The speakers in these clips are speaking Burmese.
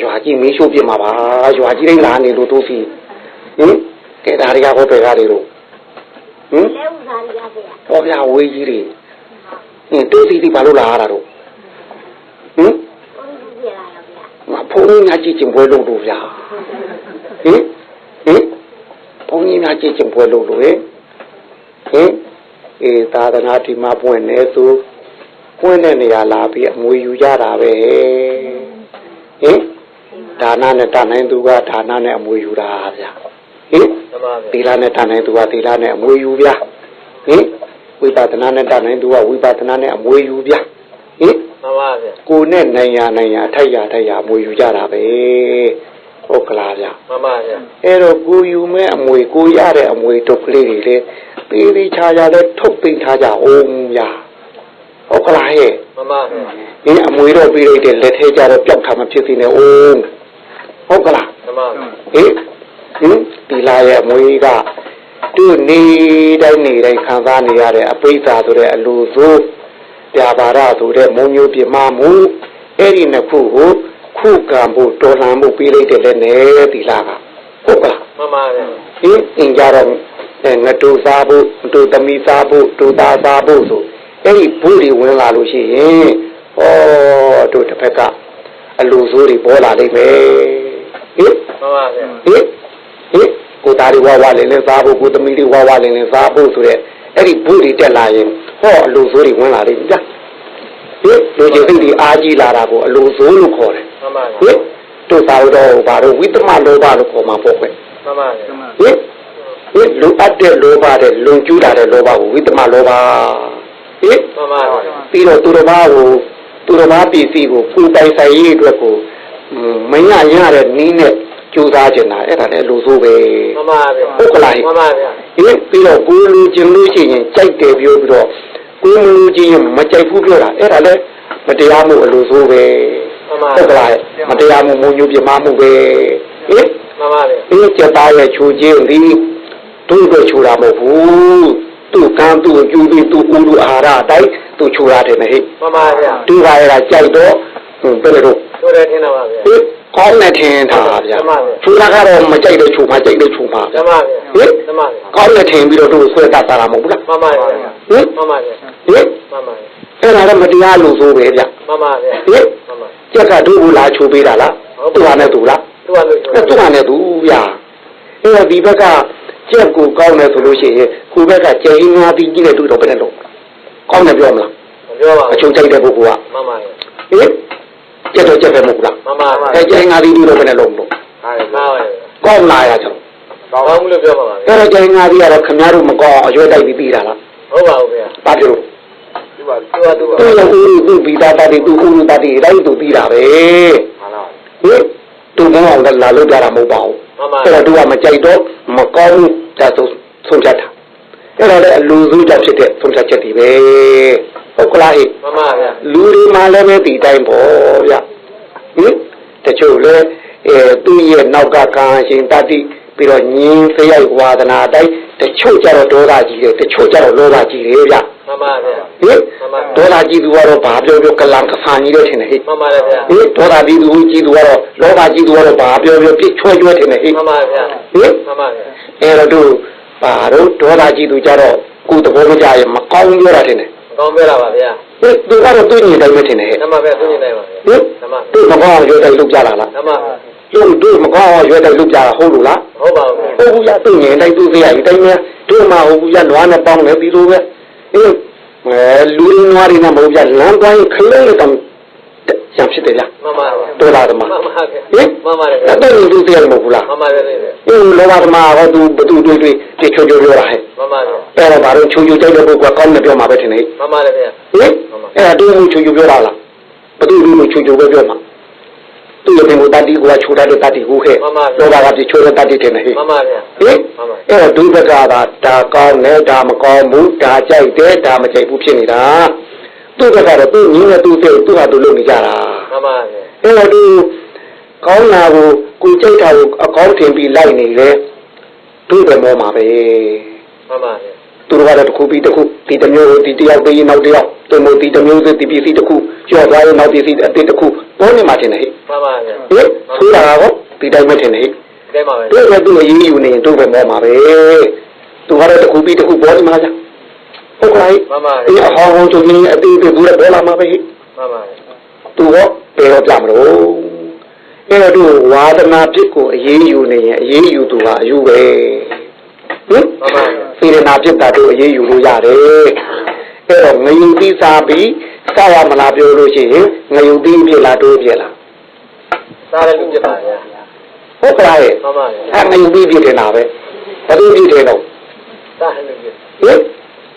ရွာကြီးမင်းရှိုးပြမှာပါရွာကြီးတိုင်းလာနေလို့တို့စီဟင်ကဲဒါတွေကဟောပဲကားတွေလို့ဟင်လဲဥစားရရဗျာဟောပြဝေးကြီးတွေဟင်တို့စီဒီဘာလို့လာရတာတို့ဟင်ဘုန်းကြီးများကြည့်ချင်ပွဲလုပ်လို့ဗျာဟင်ဘုန်းကြီးများကြည့်ချင်ပွဲလုပ်လို့ဟင်သာသနာဒီမှာပွင့်နေဆိုပွင့်တဲ့နေရာလာပြီးအမွေယူကြတာပဲဟင်ဒါနနဲ့တနိုင်သူကဒါနနဲ့အမွေယူတာဗျာဟင်သီလနဲ့တနိုင်သူကသီလနဲ့အမွေယူဗျာဟင်ဝိပဿနာနဲ့တနိုင်သူကဝိပဿနာနဲ့အမွေယူဗျာဟင်မှန်ပါဗျာကိုနဲ့နိုင်ရထိုက်ရအမွေယူကြတာပဲဟုတ်ကလားဗျာမှန်ပါဗျာအဲ့တော့ကိုယူမဲ့အမွေကိုရတဲ့အမွေတုတ်ကလေးတွေလေပေးပြီးချာရလဲထုတ်သိမ်းထားကြအောင်ဗျာဟုတ်ကလားဟဲ့မှန်ပါဗျာအမွေတော့ပေးလိုက်တဲ့လက်ထဲကျတော့ပျောက်ထားမှဖြစ်သေးနေအောင်ဟုတ်ကလားမှန်ပါဒီလာရဲ့အမွေကသူ့နေတိုင်းခံစားနေရတဲ့အပိဿာဆိုတဲ့အလိုစိုးပြပါရဆိုတဲ့မုံညိုပြမမှုအဲ့ဒီနှစ်ခုကိုခုခံဖို့တော်လှန်ဖို့ပေးလိုက်တဲ့လည်းနဲ့ဒီလာကဟုတ်ကလားမှန်ပါဗျာအင်းကြတော့ငတူစားဖို့တူသမီးစားဖို့တူသားစားဖို့ဆိုအဲ့ဒီဘူးတွေဝင်လာလို့ရှိရင်ဟောတို့တစ်ဖက်ကအလိုစိုးတွေပေါ်လာလိမ့်မယ်မှန်ပါဗျာကိုသားတွေဝါလင်းစားဖို့ကိုသမီးတွေဝါလင်းစားဖို့ဆိုတဲ့အဲ့ဒီဘူးတွေတက်လာရင်ဟောအလိုစိုးတွေဝင်လာလိမ့်မယ်လူကြီးတွေအားကြီးလာတာကိုအလိုစိုးလို့ခေါ်တယ်မှန်ပါတို့သာတော့ဘာလို့ဝိတ္တမလောဘလို့ခေါ်မှာပေါ့ကွမှန်ပါလူအပ်တဲ့လောဘတဲ့လွန်ကျူးတာတဲ့လောဘကိုဝိတ္တမလောဘမှန်ပါပြီးတော့သူတော်ဘာပစ္စည်းကိုပူပိုင်ဆိုင်ရေးအတွက်ကိုမရတဲ့နည်းနဲ့ကြိုးစားကြတာအဲ့ဒါလည်းလူဆိုးပဲမှန်ပါဗျာဟုတ်ကလားမှန်ပါဗျာပြီးတော့ကိုလူချင်းလို့ရှိရင်ကြိုက်တယ်ပြောပြီးတော့ကိုလူချင်းမကြိုက်ဘူးပြောတာအဲ့ဒါလည်းမတရားမှုအလိုဆိုးပဲဟုတ်ကလားမတရားမှုမုံညိုပြမမှုပဲမှန်ပါဗျာကျသားရဲ့ချိုချင်းဒီတို့တော့ချိုတာမဟုတ်ဘူးသူ့ကံသူ့ကျူးပြီးသူ့ဦးလူအာဟာရအတိုင်းသူ့ချိုရတယ်မဟိမှန်ပါဗျာသူကရတာကြိုက်တော့ဘယ်လိုချိုတယ်ထင်တာပါဗျာကောင်းတဲ့ထင်တာဗျာချိုတာကတော့မကြိုက်တဲ့ချိုမှာကြိုက်တဲ့ချိုမှာမှန်ပါဗျာမှန်ပါကောင်းတဲ့ထင်ပြီးတော့သူ့ဆွဲတတ်တာမဟုတ်ဘူးလားမှန်ပါဗျာမှန်ပါဗျာမှန်ပါအဲ့ဒါလည်းမတရားလို့ဆိုပဲဗျာမှန်ပါဗျာမှန်ပါကြက်ကတို့ဘူးလားချိုပေးတာလားသူ့ဟာနဲ့သူလားသူ့ဟာနဲ့သူဗျာအဲ့တော့ဒီဘက်ကကြက်ကိုကောင်းတယ်ဆိုလို့ရှိရင်ကိုဘက်ကကျင်းငါပြီးကြီးနဲ့တွေ့တော့ဘယ်နဲ့လို့ကောင်းတယ်ပြောမလားမပြောပါဘူးအချုံကြိုက်တဲ့ပုဂ္ဂိုလ်ကမှန်ပါကြက်တော့ကြက်ပဲမဟုတ်လားမှန်ပါပါကျင်းငါပြီးတွေ့တော့ဘယ်နဲ့လို့ဟုတ်ပါပါကောင်းလာရကြတော့ကောင်းမှုလို့ပြောပါပါအဲ့တော့ကျင်းငါပြီးကတော့ခင်ဗျားတို့မကောင်းအရွယ်တိုက်ပြီးပြီးတာလားဟုတ်ပါဘူးဗျာဘာဖြစ်လို့သူ့ဘီတာတာတွေသူ့ဦးတာတွေတိုင်းသူပြီးတာပဲမှန်ပါသူ့မောင်းအောင်လာလို့ကြတာမဟုတ်ပါဘူးအဲ့တော့သူကမကြိုက်တော့မကောင်းတဲ့ဆုံးဖြတ်တာအဲ့ဒါလည်းအလူစုကြောင့်ဖြစ်တဲ့ဆုံးဖြတ်ချက်တွေပဲဟုတ်ကလားဟိမှန်ပါဗျာလူတွေမှလည်းပဲဒီတိုင်းပေါ့ဗျတချို့လည်းသူ့ရဲ့နောက်ကကံရှင်တတိပြီးတော့ညင်းဖျက်ဝါဒနာတိုင်းတချို့ကြတော့ဒေါသကြီးတယ်တချို့ကြတော့လောဘကြီးတယ်ဗျမှန်ပါဗျာဒေါသကြီးသူကတော့ဘာပြောကလန်ကဆန်ကြီးတယ်ထင်တယ်ဟိမှန်ပါဗျာဒေါသကြီးသူကြီးသူကတော့လောဘကြီးသူကတော့ဘာပြောပြစ်ချွဲထင်တယ်ဟိမှန်ပါဗျာမှန်ပါဗျာအဲ့တော့ဘာတော့ဒေါသကြီးသူကြတော့ကိုယ်သဘောမကျရင်မကောင်းပြောတာထင်တယ်မကောင်းပြောတာပါဗျာသူကတော့သူ့ညီတိုင်းပဲထင်တယ်မှန်ပါဗျာသူ့ညီတိုင်းပါဗျာမှန်ပါသူ့မကောင်းရွေးတိုင်းလုပ်ကြတာလားမှန်ပါတို့မကောင်းရွေးတိုင်းလုပ်ကြတာဟုတ်လို့လားဟုတ်ပါဘူးဟုတ်ဘူးရသူ့ညီတိုင်းသူ့စရာဒီတိုင်းပဲတို့မှဟုတ်ဘူးရနွားနဲ့ပေါင်းနေပြီးလို့ပဲလူရင်းနွားတွေနဲ့မဟုတ်ကြလမ်းပိုင်းခလေးတောင်ရံဖြစ်တယ်ဗျာမှန်ပါဒေါသဓမ္မမှန်ပါဟင်မှန်ပါတယ်အဲ့ဒါသူသိရမဟုတ်လားမှန်ပါတယ်လောဘဓမ္မဟောသူဘသူတွေ့ချိုးပြောတာဟဲ့မှန်ပါတယ်အဲ့တော့ဘာလို့ချိုးကြိုက်တဲ့ပုဂ္ဂိုလ်ကောင်းတယ်ပြောမှာပဲထင်နေမှန်ပါတယ်ဗျာဟင်အဲ့ဒါတူချိုးပြောတာလားဘသူလူချိုးပဲပြောမှာသူ့ရဲ့ဘုံတတိကချိုးတဲ့တတိကိုခဲ့လောဘကပြချိုးတဲ့တတိထင်နေဟဲ့မှန်ပါဗျာဟင်အဲ့တော့ဒုဘကဒါကောင်းတယ်ဒါမကောင်းဘူးဒါကြိုက်တယ်ဒါမကြိုက်ဘူးဖြစ်နေတာသူ့ဘက်ကတော့သူ့ညီနဲ့သူ့စိတ်သူ့ဟာသူလုပ်နေကြတာမှန်ပါဗျာအဲ့တော့ဒီကောင်းတာကိုကြိုက်တာကိုအကောင်းထင်ပြီးလိုက်နေလေသူ့တယ်မောမှာပဲမှန်ပါဗျာသူတို့ကတော့တစ်ခုပြီးတစ်ခုဒီတစ်မျိုးဒီတယောက်ပြီးနောက်တယောက်သူ့မို့ဒီတစ်မျိုးဒီပစ္စည်းတစ်ခုကျော်သွားရင်နောက်ပစ္စည်းအသစ်တစ်ခု ဘောနေမှာတင်နေဟိ မှန်ပါဗျာ ဟိဆိုတာကောဒီတိုင်းမတင်နေဟိ ကဲပါပဲ တို့လည်းသူ့အရေးယူနေရင်တို့ပဲမောမှာပဲသူကတော့တစ်ခုပြီးတစ်ခုဘောနေမှာကြဟုတ်ကဲ့ မှန်ပါ ဒီအဟောင်းဟောင်းချုပ်နေအသေးသေးဘူးလည်းဘောလာမှာပဲဟိ မှန်ပါ သူတော့ဘယ်တော့ကြမလို့အဲ့တော့တို့ဝါဒနာဖြစ်ကိုအရေးယူနေရင်အရေးယူသူကအယူပဲဟင် မှန်ပါ စေရနာဖြစ်တာတို့အရေးယူလို့ရတယ်အဲ့တော့ငယူပြီးစားပြီးစားရမလားပြောလို့ရှိရင်ငယူပြီးဖြစ်လားတို့ဖြစ်လား စားတဲ့လူဖြစ်ပါဗျာ ဟုတ်ကဲ့ မှန်ပါဗျာ အဲ့ငယူပြီးဖြစ်နေတာပဲဘာလို့ဖြစ်တယ်တော့ စားတဲ့လူဖြစ် ဟင်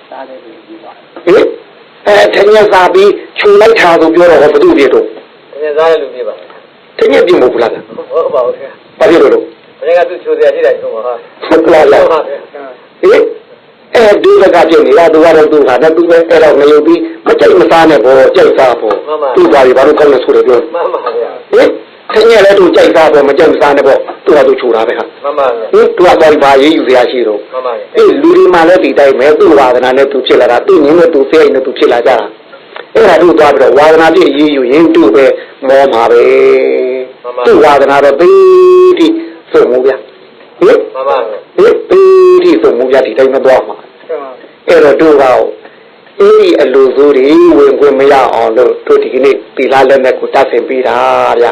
စားတယ်ပြီးပါဟင်တကယ်စားပြီးခြုံလိုက်တာကိုပြောတော့ဘာလို့ဖြစ်တော့ ငါစားတဲ့လူဖြစ်ပါ တကယ်ပြင်မဟုတ်လား ဟုတ်ပါဘူးဗျာ ဘာဖြစ်လို့ ဘယ်ကသူချိုးစရာရှိတယ်ဆုံးပါဟာ ဟုတ်ကဲ့လား ဟုတ်ပါဗျာ ဟင်အဲဒီဘက်ကပြင်နေတာသူကတော့သူကလည်းသူပဲအဲ့တော့ငရုတ်ပြီးမကြိတ်မစားနဲ့ဘောကြိတ်စားဘောသူ့ဘာတွေဘာလို့ကောင်းလဲဆိုတယ်ပြော မှန်ပါဗျာ ဟင်ခင်ဗျားလည်းသူကြိတ်စားဘောမကြိတ်မစားနဲ့ဘောသူကသူချိုတာပဲဟာ မှန်ပါဗျာ ဟင်သူကဘာရေးယူစရာရှိတော့ မှန်ပါဗျာ အေးလူတွေမှလည်းဒီတိုင်းပဲသူ့ဝါဒနာနဲ့သူဖြစ်လာတာသူ့ငင်းနဲ့သူစိတ်နဲ့သူဖြစ်လာကြတာအဲ့ဒါတို့သွားပြီးတော့ဝါဒနာပြည့်ရေးယူရင်သူ့ပဲမောမှာပဲသူ့ဝါဒနာတော့ပြီးတိဆိုမှုဗျဟင် မှန်ပါဗျာ ဟင်ပြီးတိဆိုမှုဗျဒီတိုင်းမသွားမှာအဲ့တော့တို့ကအေးအလိုစိုးတွေဝင်ခွင့်မရအောင်လို့တို့ဒီကနေ့သီလလက်နဲ့ကိုတတ်ဆင်ပေးတာဗျ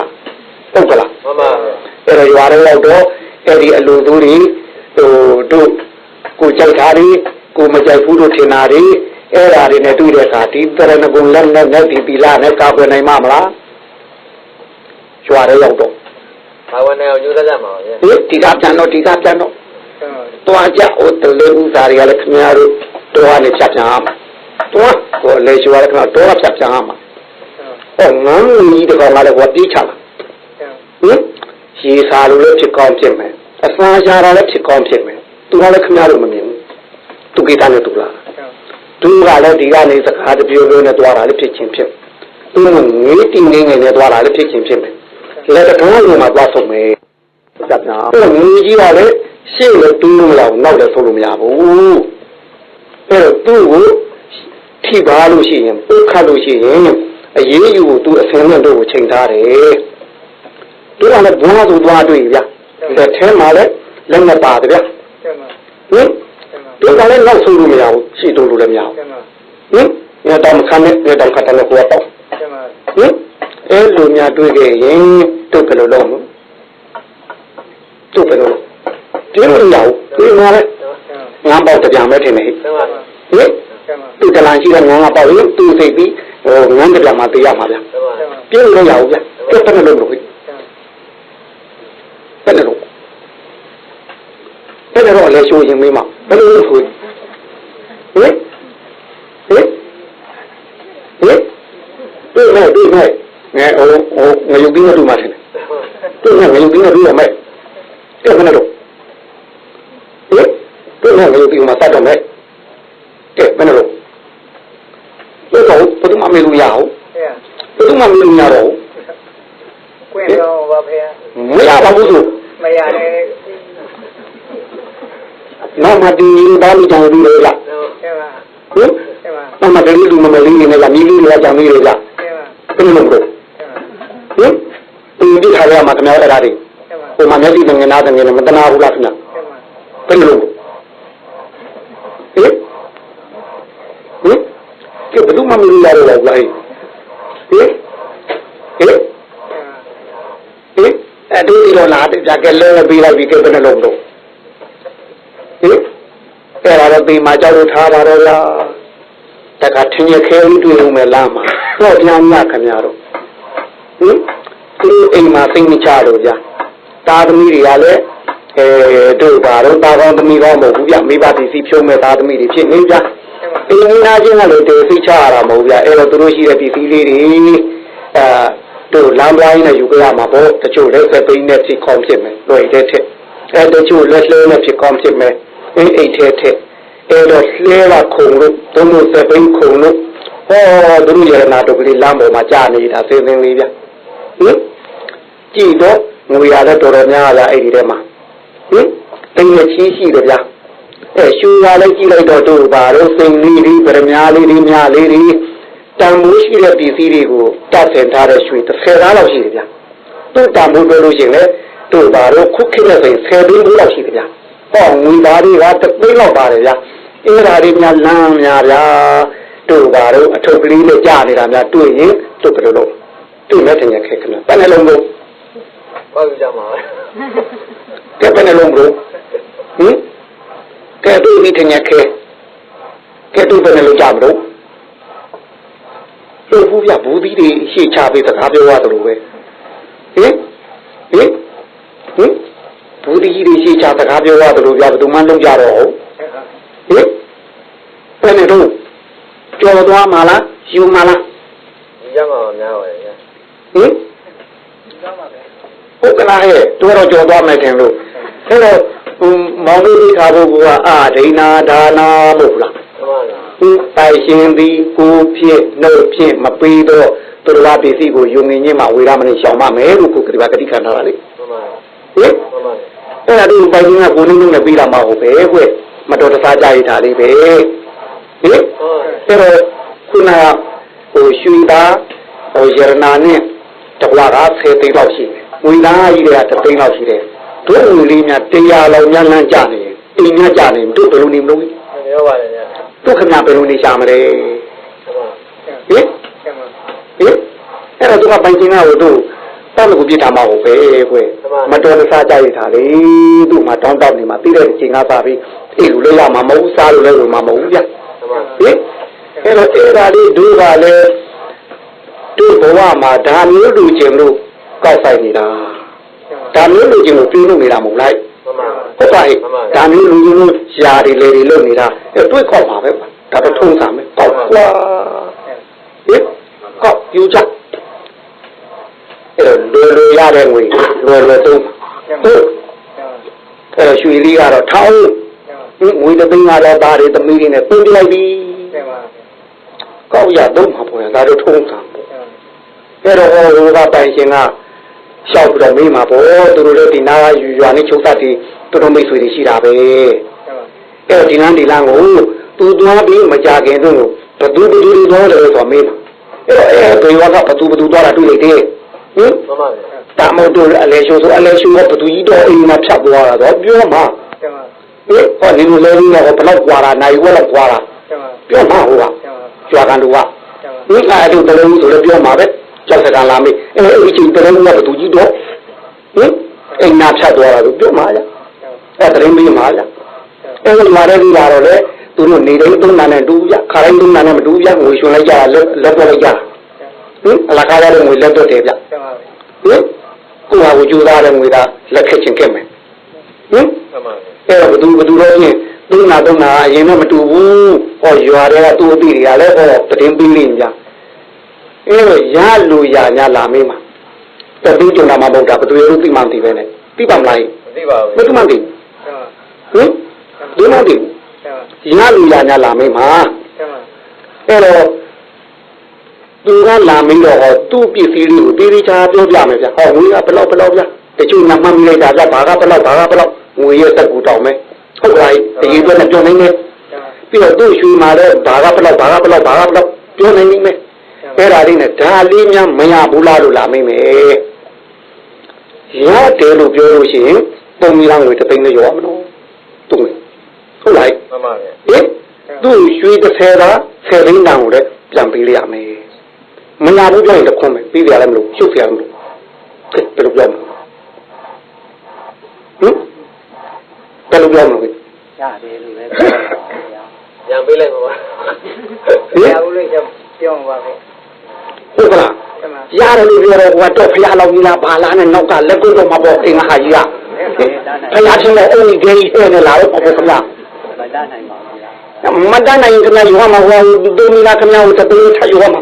ဟုတ်ကလား မှန်ပါဗျာ အဲ့တော့ရွာတွေရောက်တော့အဲ့ဒီအလိုစိုးတွေတို့ကိုကြိုက်တာတွေကိုမကြိုက်ဘူးတို့ထင်တာတွေအဲ့ဒါတွေနဲ့တွေ့တဲ့အခါဒီတရဏဂုံလက်နဲ့ဒီသီလနဲ့ကာကွယ်နိုင်မှာမလားရွာတွေရောက်တော့ ဘာဝနဲ့အောင်ယူသားကြမှာဗျာ ဟင်ဒီကပြန်တော့တွားကြဟိုတလေဥစားတွေကလည်းခင်ဗျားတို့တွားနဲ့ဖြတ်ပြန်အောင်တွားဟိုလေရှိုးရတဲ့ခါတွားဖြတ်ပြန်အောင်ဟောငန်းကြီးတကောင်ကလည်းဝတိချလာဟင်ရေစာလိုလည်းဖြစ်ကောင်းဖြစ်မယ်အစာရှာတာလည်းဖြစ်ကောင်းဖြစ်မယ်သူကလည်းခင်ဗျားတို့မမြင်ဘူးသူကိစ္စနဲ့သူလားသူကလည်းဒီကနေစကားတပြောပြောနဲ့တွားတာလည်းဖြစ်ချင်းဖြစ်သူကငေးတင်းငယ်ငယ်နဲ့တွားတာလည်းဖြစ်ချင်းဖြစ်မယ်လက်တကားလုံးမှာတွားဆုံးမယ်ဖြတ်ပြန်အောင်ငေးကြီးကလည်းရှေ့လည်းတူးလို့မရဘူးနောက်လည်းဆုံးလို့မရဘူးအဲ့တော့သူ့ကိုထိပါလို့ရှိရင်ပုတ်ခတ်လို့ရှိရင်အရေးယူကိုသူအစင်းနဲ့တို့ကိုချိန်ထားတယ်သူကလည်းဘွားဆိုသွားတွေ့ဗျလက်ထဲမှာလည်းလက်နဲ့ပါတယ်ဗျဟင်သူကလည်းနောက်ဆုံးလို့မရဘူးရှေ့တိုးလို့လည်းမရဘူးဟင်ညတောင်ခမ်းနဲ့ညတောင်ခတ်တယ်ဟိုတော့ဟင်အဲ့လိုများတွေ့ခဲ့ရင်တို့ဘယ်လိုလုပ်မလဲတို့ဘယ်လိုဒီလိုမရဘူးဒီမှာလည်းငါပေါက်ကြံမဲ့ထင်တယ်ဟဲ့ဟင်သူတလန်ရှိတဲ့ငါပေါက်ရင်သူစိတ်ပြီးဟိုငန်းကြံမှာတေးရမှာဗျပြင်းလို့ရဘူးဗျပြတ်တယ်လို့လို့ဘယ်လိုတော့လဲရှိုးရင်မေးမှာဘယ်လိုလုပ်ဆိုဟင်တွေ့မဲ့ငါငါယူပြီးတော့မှထင်တယ်တွေ့မဲ့ငါယူပြီးတော့မှတဲ့ဘယ်လိုတွေ့မဲ့ငါယူပြီးမှစတော့မဲ့တဲ့ဘယ်လိုလို့တော့ဘယ်သူမှမလို့ရအောင်ဘယ်သူမှမလို့ရတော့ကွင်းရောပါဖေ။ မရပါဘူးသူ မရတယ် နောက်မှဒီဘာလို့ကြောင်ပြီးလဲလား ။ဟုတ်ပါ ဟင် ။ဟုတ်ပါ နောက်မှဒီလူမလေးနေလားမိလေးတွေကကြောင်ပြီးလဲလား ။ဟုတ်ပါ ဘယ်လိုလုပ်ဟင်ဒီခါရမှာခင်ဗျားအဲ့ဒါတွေ ။ဟုတ်ပါ ဟိုမှာမျက်စိငင်နာတဲ့ငင်မတနာဘူးလားခင်ဗျာ ။ဟုတ်ပါ ဘယ်လိုလုပ်ဟင်ဒီဘယ်သူမှမလို့ရတော့ဘူးလားဟင်အဲ့ဒီလိုလားတဲ့ကြကလေးပြီးလိုက်ပြီးကဲဘယ်လိုလုပ်တော့ဟင်အဲ့ဒါတော့ဒီမှာကြောက်လို့ထားပါတော့လားတခါထင်းရခဲပြီးတွေ့ဦးမယ်လားမှာတော့ပြန်ရခင်ဗျားတို့ဟင်ဒီအိမ်မှာသိမချလို့ဗျာသားသမီးတွေကလည်းတို့ပါတော့တာကောင်းသမီးကောင်းမဟုတ်ဘူးဗျမိဘပစ္စည်းဖြုံးမဲ့သားသမီးတွေဖြစ်နေဗျာအိမ်နာချင်းကလည်းတေသိချရတာမဟုတ်ဗျာအဲ့တော့သူတို့ရှိတဲ့ပစ္စည်းလေးတွေတို့လမ်းပွားရင်းနဲ့ယူကြရမှာပေါ့တချို့လည်းစပိန်နဲ့ဖြစ်ကောင်းဖြစ်မယ်လွယ်တဲ့ထက်တချို့လက်လှဲနဲ့ဖြစ်ကောင်းဖြစ်မယ်အိတ်ထဲထက်အဲ့တော့လှဲကခုံလို့သူတို့စပိန်ခုံလို့ဟောသူတို့ရနာတို့ကလေးလမ်းပေါ်မှာကြာနေတာသိသိလေးဗျဟင်ကြည့်တော့ငွေရလည်းတော်တော်များလားအဲ့ဒီထဲမှာဟင်အိမ်ရချီးရှိတယ်ဗျာရှူရလည်းကြည့်လိုက်တော့တို့ပါတော့စိန်လေးတွေဗရမ ्या လေးတွေမြလေးတွေ တန်မိုးရှိတဲ့ပြည်စည်းတွေကိုတောက်ဆင်ထားတဲ့ရွှေ30သားလောက်ရှိတယ်ဗျာသူ့တန်မိုးပြောလို့ရှိရင်လေတို့ဘာလို့ခုခေတ်နဲ့ဆိုရင်10သိန်းလောက်ရှိတယ်ဗျာဟောငွေသားတွေက3သိန်းလောက်ပါတယ်ဗျာအဲ့ဒါတွေများလမ်းများဗျာတို့ဘာလို့အထုပ်ကလေးနဲ့ကြားနေတာများတွေ့ရင်တို့ဘယ်လိုလုပ်တွေ့မဲ့တင်ရခဲ့ခဏဘယ်နှလုံးလို့ပေါ့ယူကြမှာကဲဘယ်နှလုံးလို့ဟင်ကဲတွေ့ပြီးတင်ရခဲ့ကဲတွေ့ဘယ်နှလုံးကြမလို့လို့ဘူးပြဘူးသီးတွေရှေ့ချပေးစကားပြောရတယ်လို့ပဲဟင်ဘူးသီးတွေရှေ့ချစကားပြောရတယ်လို့ပြဘယ်သူမှလုံးကြတော့ဟုတ်ဟင်ဘယ်နဲ့တော့ကြော်သွားမှာလားယူမှာလားယူကြမှာများပါရဲ့ဟင်ဟုတ်ကလားဟဲ့တော့ကြော်သွားမယ်ထင်လို့အဲ့တော့မောင်လေးခါဖို့ကအာဒိနာဒါနာမဟုတ်လားတိုင်ရှင်သည်ကိုဖြစ်နှုတ်ဖြစ်မပေးတော့သူတော်ဘာပစ္စည်းကိုယုံငင်ချင်းမှာဝေရမနဲ့ရှောင်မမယ်လို့ကိုကတိပါကတိခံထားတာလေဟင်အဲ့ဒါဒီပိုင်ရှင်ကကိုလုံးလုံးနဲ့ပြီးလာမှာဟုတ်ပဲကွမတော်တဆကြရတာလေးပဲဟင်အဲ့တော့ခုနကရွှေသားရတနာနဲ့တကွာက10သိန်းလောက်ရှိတယ်ငွေသားကြီးတွေက3သိန်းလောက်ရှိတယ်တို့ငွေလေးများ100လောက်များလမ်းကြနေအိမ်များကြနေတို့ဘယ်လိုနေမလို့ပြောပါတယ်ဗျာတို့ခင်ဗျာဘယ်လိုနေရှာမလဲဟင်အဲ့တော့သူကပိုင်ရှင်ကတို့တောက်လို့ပြစ်တာမဟုတ်ပဲကွမတော်တဆကြရတာလေသူ့မှာတောင်းတောက်နေမှာပြီးတဲ့အချိန်ကစားပြီးအေးလူလေးရမှာမဟုတ်စားလို့လည်းလို့မှာမဟုတ်ဗျဟင်အဲ့တော့အဲ့ဒါလေးတို့ကလည်းတို့ဘဝမှာဒါမျိုးလူချင်းလို့ကောက်ဆိုင်နေတာဒါမျိုးလူချင်းကိုပြင်းလို့နေတာမဟုတ်လိုက်ဟုတ်ပါရဲ့ဒါမျိုးလူချင်းလို့ရှားတွေလေတွေလုပ်နေတာတွေ့ကောက်ပါပဲဒါတော့ထုံးစားမယ်ကောက်ကွာဟင်ကောက်ယူချလွယ်ရတဲ့ငွေလွယ်သုံးဟုတ်အဲ့ရွှေလေးကတော့ထောင်းငွေတစ်သိန်းကတော့ဒါတွေသမီးတွေနဲ့ပြင်ပြလိုက်ပြီကောက်ရတော့မှာပေါ့ဒါတော့ထုံးစားအဲ့တော့ဟိုကတိုင်ရှင်ကရှောက်ပြီးတော့မေးမှာပေါ့သူတို့လည်းဒီနားကရွာနဲ့ချုပ်သက်တွေတော်တော်မိတ်ဆွေတွေရှိတာပဲအဲ့တော့ဒီလမ်းကိုသူသွားပြီးမကြခင်သူ့ကိုဘသူသွားတယ်ဆိုမေးမှာအဲ့တော့ဘယ်ကဘသူသွားတာတွေ့လိုက်တယ်ဟင်တာမတို့အလဲရှိုးဆိုအလဲရှိုးကဘသူကြီးတော့အိမ်မှာဖြတ်သွားတာတော့ပြောမှာဟင်ဟောဒီလိုလဲပြီးတော့ဘလောက်ကွာတာနိုင်ဝက်လောက်ကွာတာပြောမှာဟုတ်ပါကျွာကန်တို့ကဒီအဲ့တို့တလုံးဆိုလည်းပြောမှာပဲကြောက်စကားလာမေးအဲ့ဒီချိန်တလုံးကဘသူကြီးတော့ဟင်အိမ်နာဖြတ်သွားတာလို့ပြောမှာကြအဲ့တရင်မေးမှာကြအဲ့ဒီမှာလည်းဒီလာတော့လေသူတို့နေတိုင်းသုံးနာနဲ့တူကြခါတိုင်းသုံးနာနဲ့မတူကြငွေရှင်လိုက်ကြလက်တော့လိုက်ကြဟင်အလားကားရတဲ့ငွေလက်တော့တယ်ဗျဟင်ကိုဟာကိုကြိုးစားတဲ့ငွေသားလက်ခက်ချင်းခဲ့မယ်ဟင်အဲ့တော့ဘသူတော့ချင်းသုံးနာအရင်တော့မတူဘူးဟောရွာတွေကသူ့အတိတွေကလည်းဟောတရင်ပြီးနေကြအဲ့တော့ရလူရညာလာမေးမှာတတိကျနာမှာမဟုတ်တာဘသူရောသိမှမသိပဲနဲ့သိပါမလားမသိပါဘူးမသိမှသိဟင်ဒီမှသိရလူရညာလာမေးမှာအဲ့တော့သူကလာမင်းတော့သူ့ပစ္စည်းလေးကိုတေးသေးချာပြောပြမယ်ဗျဟောငွေကဘလောက်ဗျတချို့ညမှတ်မိလိုက်တာဗျဘာကဘလောက်ငွေရဲ့တက်ကူတောင်းမယ်ဟုတ်ကဲ့အရေးအတွက်ပြောနိုင်မယ်ပြီးတော့သူ့ရွှေမှာလည်းဘာကဘလောက်ပြောနိုင်မယ်အဲ့ဒါလေးနဲ့ဒါလေးများမရဘူးလားလို့လာမိမယ်ရတယ်လို့ပြောလို့ရှိရင်ပုံမီလောင်ငွေတစ်သိန်းနဲ့ရောမလို့သူ့ဟုတ်လားမှန်ပါဗျဟင်သူ့ရွှေ30သား10သိန်းတောင်ကိုလည်းပြန်ပေးလိုက်ရမယ်မနာဘူးပြောရင်တခွန်းမယ်ပြီးကြရမလို့ရှုပ်ပြရမလို့ဘယ်လိုပြောမလဲဘယ်လိုပြောမလဲရတယ်လို့ပဲရံပေးလိုက်ပါရဘူးလို့ပြောမှာပါပဲဟုတ်ကလားရတယ်လို့ပြောတော့ကတော့ဖျားလောက်ကြီးလားဘာလားနဲ့နောက်ကလက်ကုတ်တော့မပေါ်အင်္ဂါကြီးကဖျားချင်းတော့အုံးကြီးအဲ့နဲ့လာတော့ပေါ့ခင်ဗျာမတတ်နိုင်ပါဘူးမတတ်နိုင်ခင်ဗျာယူမှာဟိုဒုမီလာခင်ဗျာကိုတပေးထယူမှာ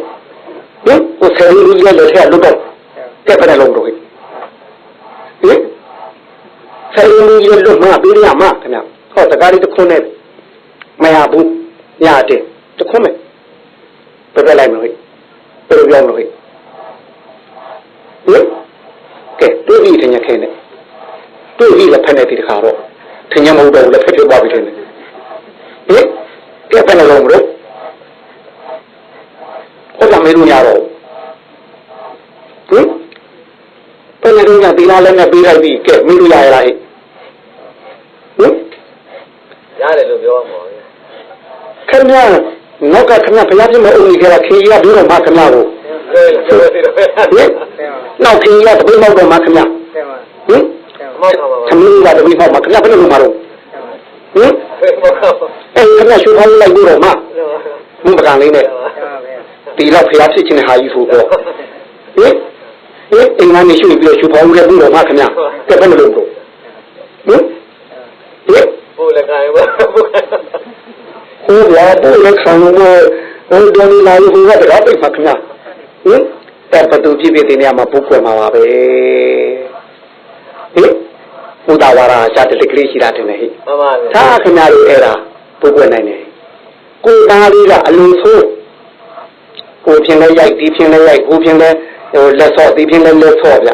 ဟင်ကိုဆယ်ရီကြီးလည်းလက်ထက်လွတ်တော့ကဲဖက်လုံးတော့ဟင်ဆယ်ရီကြီးလည်းလွတ်မှာပြီးရမှာခင်ဗျာဟောတကားလေးတစ်ခွန်းနဲ့မရဘူးရတယ်တစ်ခွန်းမဲ့ပြလိုက်မလို့ဟဲ့ဘယ်လိုပြောမလို့ဟဲ့ကဲတွေ့ပြီထင်ရခဲနဲ့တွေ့ပြီလက်ဖက်နဲ့ဒီတခါတော့ထင်ရမဟုတ်တော့လက်ဖက်ပြသွားပြီထင်တယ်ကဲဖက်လုံးမလို့ဟုတ် မေးလို့ရတော့ဟင်ဘယ်လိုလဲသီလလည်းနဲ့ပေးလိုက်ပြီကဲမေးလို့ရရလားဟင်ရတယ်လို့ပြောမှာခင်ဗျာနောက်ကခင်ဗျာဘုရားပြမအုံကြီးကခေကြီးကပြီးတော့မှခင်ဗျာကိုနောက်ခေကြီးကတပိတ်မောက်တော့မှခင်ဗျာဟင်သမီးကတပိတ်မောက်မှခင်ဗျာဘယ်လိုလုပ်မှာတော့ဟင်ခင်ဗျာရှုဖောင်းလိုက်ပြီးတော့မှဘုပကံလေးနဲ့ဒီလောက်ဖျားဖြစ်ခြင်းဟာကြီးဆိုတော့ဟင်အင်္ဂါနေရှုပြီးတော့ရှုဖောင်းခဲ့ပြီးတော့မှခင်ဗျာကဲဘယ်လိုလုပ်တော့ဟင်ဘိုးလည်းခိုင်းပါဟိုဘာဘိုးလည်းခံလို့ဟိုဒေါ်လာလေးဟိုကတော့ပြပါခင်ဗျာဟင်တပ်ပတူပြည့်ပြည့်တင်နေမှာပုတ်ခွဲမှာပါပဲဟင်ဘုဒ္ဓဝါဒရှာတဲ့ကလေးရှိတာတင်နေဟိမှန်ပါဗျာဒါခင်ဗျားတို့အဲ့ဒါပုတ်ခွဲနိုင်တယ်ကိုသားလေးကအလုံးဆိုးကိုဖြင်းလဲရိုက်ဒီဖြင်းလဲရိုက်ကိုဖြင်းလဲဟိုလက်ဆော့ဒီဖြင်းလဲလက်ဆော့ဗျ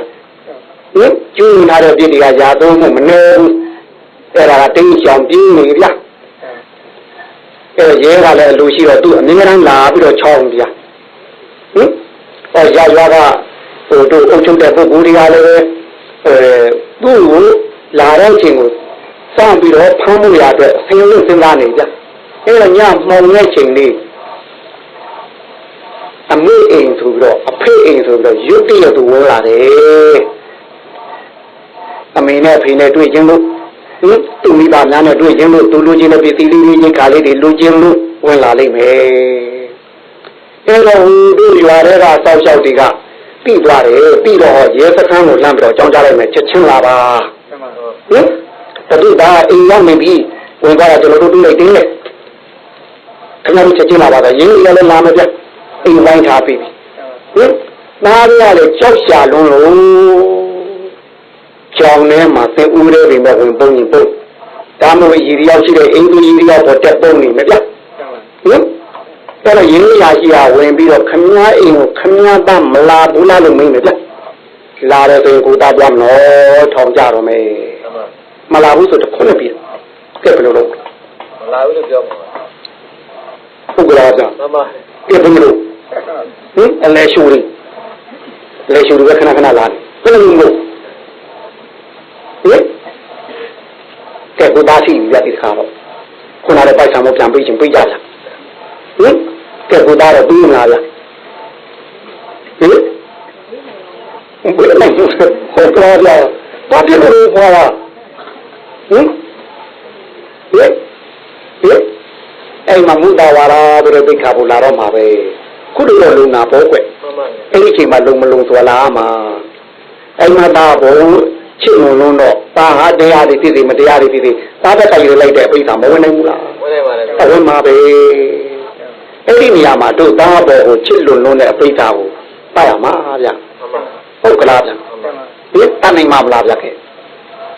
ဟင်ကျူးလာတဲ့ပြည့်တွေကຢာသုံးမှုမနေဘူးအဲ့ဒါကတင်းချောင်ပြင်းနေဗျအဲ့ရဲကလည်းလူရှိတော့သူ့အမြဲတမ်းလာပြီးတော့ချောင်းဗျဟင်အဲ့ရွာကဟိုတို့အုပ်ချုပ်တဲ့ပုဂ္ဂိုလ်တွေကလည်းသူ့ကိုလာတဲ့ချိန်ကိုစောင့်ပြီးတော့ဖမ်းမှုရတဲ့ဆင်းရဲစဉ်းစားနေဗျအဲ့တော့ညမှောင်တဲ့ချိန်လေးအမေအိမ်ဆိုပြီးတော့အဖေအိမ်ဆိုပြီးတော့ရုတ်တရက်သူဝင်လာတယ်အမေနဲ့အဖေနဲ့တွေ့ချင်းလို့သူမိဘများနဲ့တွေ့ချင်းလို့သူလူချင်းနဲ့ပြည်စည်းလေးချင်းကားလေးတွေလူချင်းလို့ဝင်လာလိမ့်မယ်အဲတော့တို့ရွာတွေကစောက်ရှောက်တွေကပြီးသွားတယ်ပြီးတော့ရဲစခန်းကိုလမ်းပြီးတော့ကြောင်းကြလိုက်မယ်ချက်ချင်းလာပါဟင်တတိဒါအိမ်ရောက်နေပြီဝင်သွားတာကျွန်တော်တို့တွေ့လိုက်တယ်ခင်ဗျားတို့ချက်ချင်းလာပါတော့ရင်းရလည်းလာမပြအိမ်ပိုင်းထားပြီဟင်သားရလည်းကြောက်ရှာလုံးလို့ကြောင်ထဲမှာသင်ဦးရဲတွေနဲ့ဝင်ပုံရင်ပုံဒါမှမဟုတ်ရေရောက်ရှိတဲ့အင်္ဂလိပ်ရောက်ပေါ်တက်ပုံနေမပြဟင်အဲ့တော့ရင်းရရှိတာဝင်ပြီးတော့ခမည်းအိမ်ကိုခမည်းသားမလာဘူးလားလို့မင်းမပြလာတဲ့ဆိုရင်ကိုသားပြမလို့ထောင်ကြတော့မယ်မလာဘူးဆိုတော့ခုနှစ်ပြီကဲဘယ်လိုလုပ်မလာဘူးလို့ပြောမှာဟုတ်ကဲ့လားဗျာမှန်ပါကဲဘယ်လိုဟင်အလဲရှူရီပဲခဏခဏလာတယ်ဘယ်လိုလုပ်ဟင်ကဲကိုသားရှိပြီဒီခါတော့ခုနကပိုက်ဆံမပြန်ပေးချင်ပေးကြလားဟင်ကဲကိုသားတော့ပြီးမလားဗျာဟင်ဘယ်လိုလဲဟောပြောရတော့ပြည့်လို့ခေါ်တာဟင်အဲ့မှာမူတာဝါရာတို့သိခါဖို့လာတော့မှာပဲခုတို့လုံနာပေါ့ကွအဲ့ဒီအချိန်မှာလုံမလုံဆိုလာမှာအဲ့မှာဒါဘုံချစ်လုံလုံးတော့ဒါဟာတရားတွေဖြစ်စီမတရားတွေဖြစ်စီသားတက်ကယူလိုက်တဲ့အပိဿာမဝင်နိုင်ဘူးလားဝင်နိုင်ပါလေအဝင်မှာပဲအဲ့ဒီနေရာမှာတို့သားဘောကိုချစ်လုံလုံးတဲ့အပိဿာကိုပတ်ရမှာဗျဟုတ်ကလားဗျဒီတန်နိုင်မှာမလားဗျခဲ့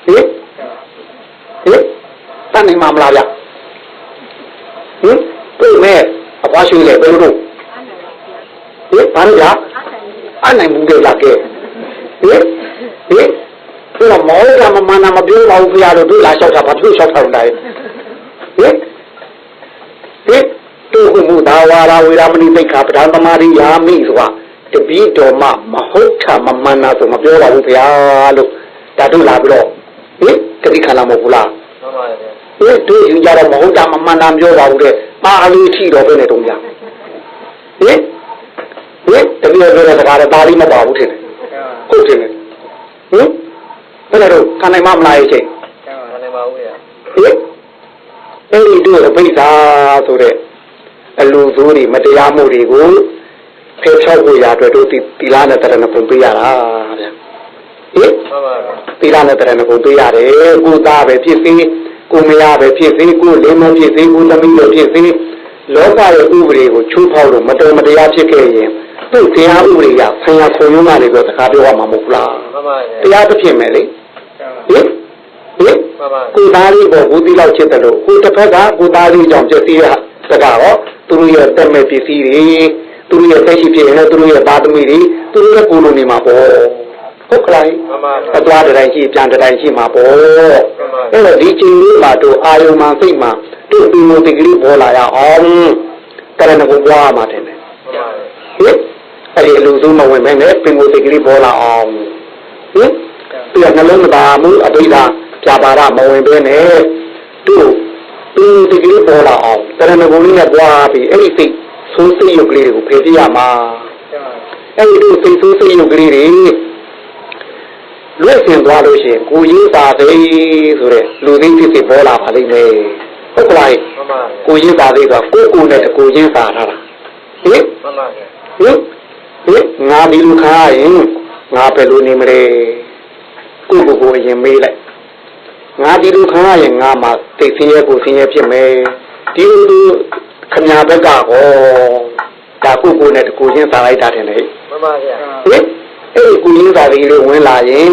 ဟင်တန်နိုင်မှာမလားဗျဟင်တွေ့မဲ့အပွားရှိလေဘယ်လိုလုပ်ဟင်ဘာလို့ဗျအနိုင်ဘူးကြလားကဲဟင်ဒီတော့မောကမမနာမပြောပါဘူးခင်ဗျားတို့လာလျှောက်တာဘာဖြစ်လျှောက်ထားတယ်ဟင်တို့ကမှုသာဝါရာဝေရမဏိသိက္ခာပဒံသမာဓိယာမိဆိုတာတပည့်တော်မမဟုတ်တာမမနာဆိုမပြောပါဘူးခင်ဗျာလို့ဒါတို့လာပြီးတော့ဟင်တတိခါလာမဟုတ်ဘူးလားမှန်ပါဗျာတို့ယူကြတော့မဟုတ်တာမမှန်တာပြောပါဘူးတဲ့ပါလေးရှိတော့ပဲနဲ့တုံးကြဟင်တပည့်တော်ရဲ့စကားတော့ပါလေးမပါဘူးထင်တယ်ဟုတ်တယ်ဟင်ဘယ်လိုခံနိုင်မလားရဲ့ချိန်ခံနိုင်ပါဘူးဗျာဟင်အဲ့ဒီတို့အပိဿာဆိုတဲ့အလူဆိုးတွေမတရားမှုတွေကိုဖယ်ရှားဖို့ရအတွက်တို့ဒီလားနဲ့တရဏဂုံပေးရတာဗျာဟင်မှန်ပါဗျာဒီလားနဲ့တရဏဂုံပေးရတယ်ကိုသားပဲဖြစ်စေကိုမရပဲဖြစ်စေကိုလေးမဖြစ်စေကိုသမီးပဲဖြစ်စေလောကရဲ့ဥပဒေကိုချိုးဖောက်လို့မတော်မတရားဖြစ်ခဲ့ရင်သူ့တရားဥပဒေကဆံရခုံရုံးကနေပြီးစကားပြောရမှာမဟုတ်လားမှန်ပါဗျာတရားတစ်ဖြစ်မယ်လေဟင်ကိုသားလေးပေါ်ဘူးတိလောက်ချစ်တယ်လို့ကိုတစ်ဖက်ကကိုသားလေးကြောင့်ပြည့်စည်ရစကားတော့သူတို့ရဲ့တက်မဲ့ပစ္စည်းတွေသူတို့ရဲ့တက်ရှိဖြစ်ရင်သူတို့ရဲ့ဘာသမီးတွေသူတို့ရဲ့ကိုလိုနေမှာပေါ့ဟုတ်ကဲ့အသွားတိုင်းရှိပြန်တိုင်းရှိမှာပေါ့အဲ့တော့ဒီချိန်လေးမှာတို့အာယုံမှစိတ်မှတို့ဒီလိုတကလေးပေါ်လာရအောင်ကရဏဂုံပွားမှာတယ်ဟင် အဲ့ဒီလူစုမဝင်မဲနဲ့ပင်ကိုယ်စိတ်ကလေးပေါ်လာအောင်သူကနှလုံးမသားမှုအဘိဓါပြပါရမဝင်ပဲနဲ့သူစိတ်ကလေးပေါ်လာအောင်တရဏဂုံလေးနဲ့ပွားပြီးအဲ့ဒီစိတ်ဆိုးစိတ်ရုပ်ကလေးတွေကိုဖယ်ပြရမှာအဲ့ဒီစိတ်ဆိုးစိတ်ရုပ်ကလေးတွေလွတ်စင်သွားလို့ရှိရင်ကိုရင်းပါသေးဆိုတဲ့လူသိဖြစ်ဖြစ်ပေါ်လာပါလိမ့်မယ်ဟုတ်ကလားကိုရင်းပါသေးတော့ကိုနဲ့ကိုရင်းပါထားတာဟင်ငါဒီလူခါရင်ငါပဲလူနေမလဲကိုအရင်မေးလိုက်ငါဒီလူခါရင်ငါမှသိစင်းရဲကိုစင်းရဲဖြစ်မယ်ဒီလူခညာဘက်ကဟောဒါကိုနဲ့ကိုရင်းပါလိုက်တာတယ်လေမှန်ပါဗျာဟင်အဲ့ဒီကိုရင်းပါလေးလေးဝင်လာရင်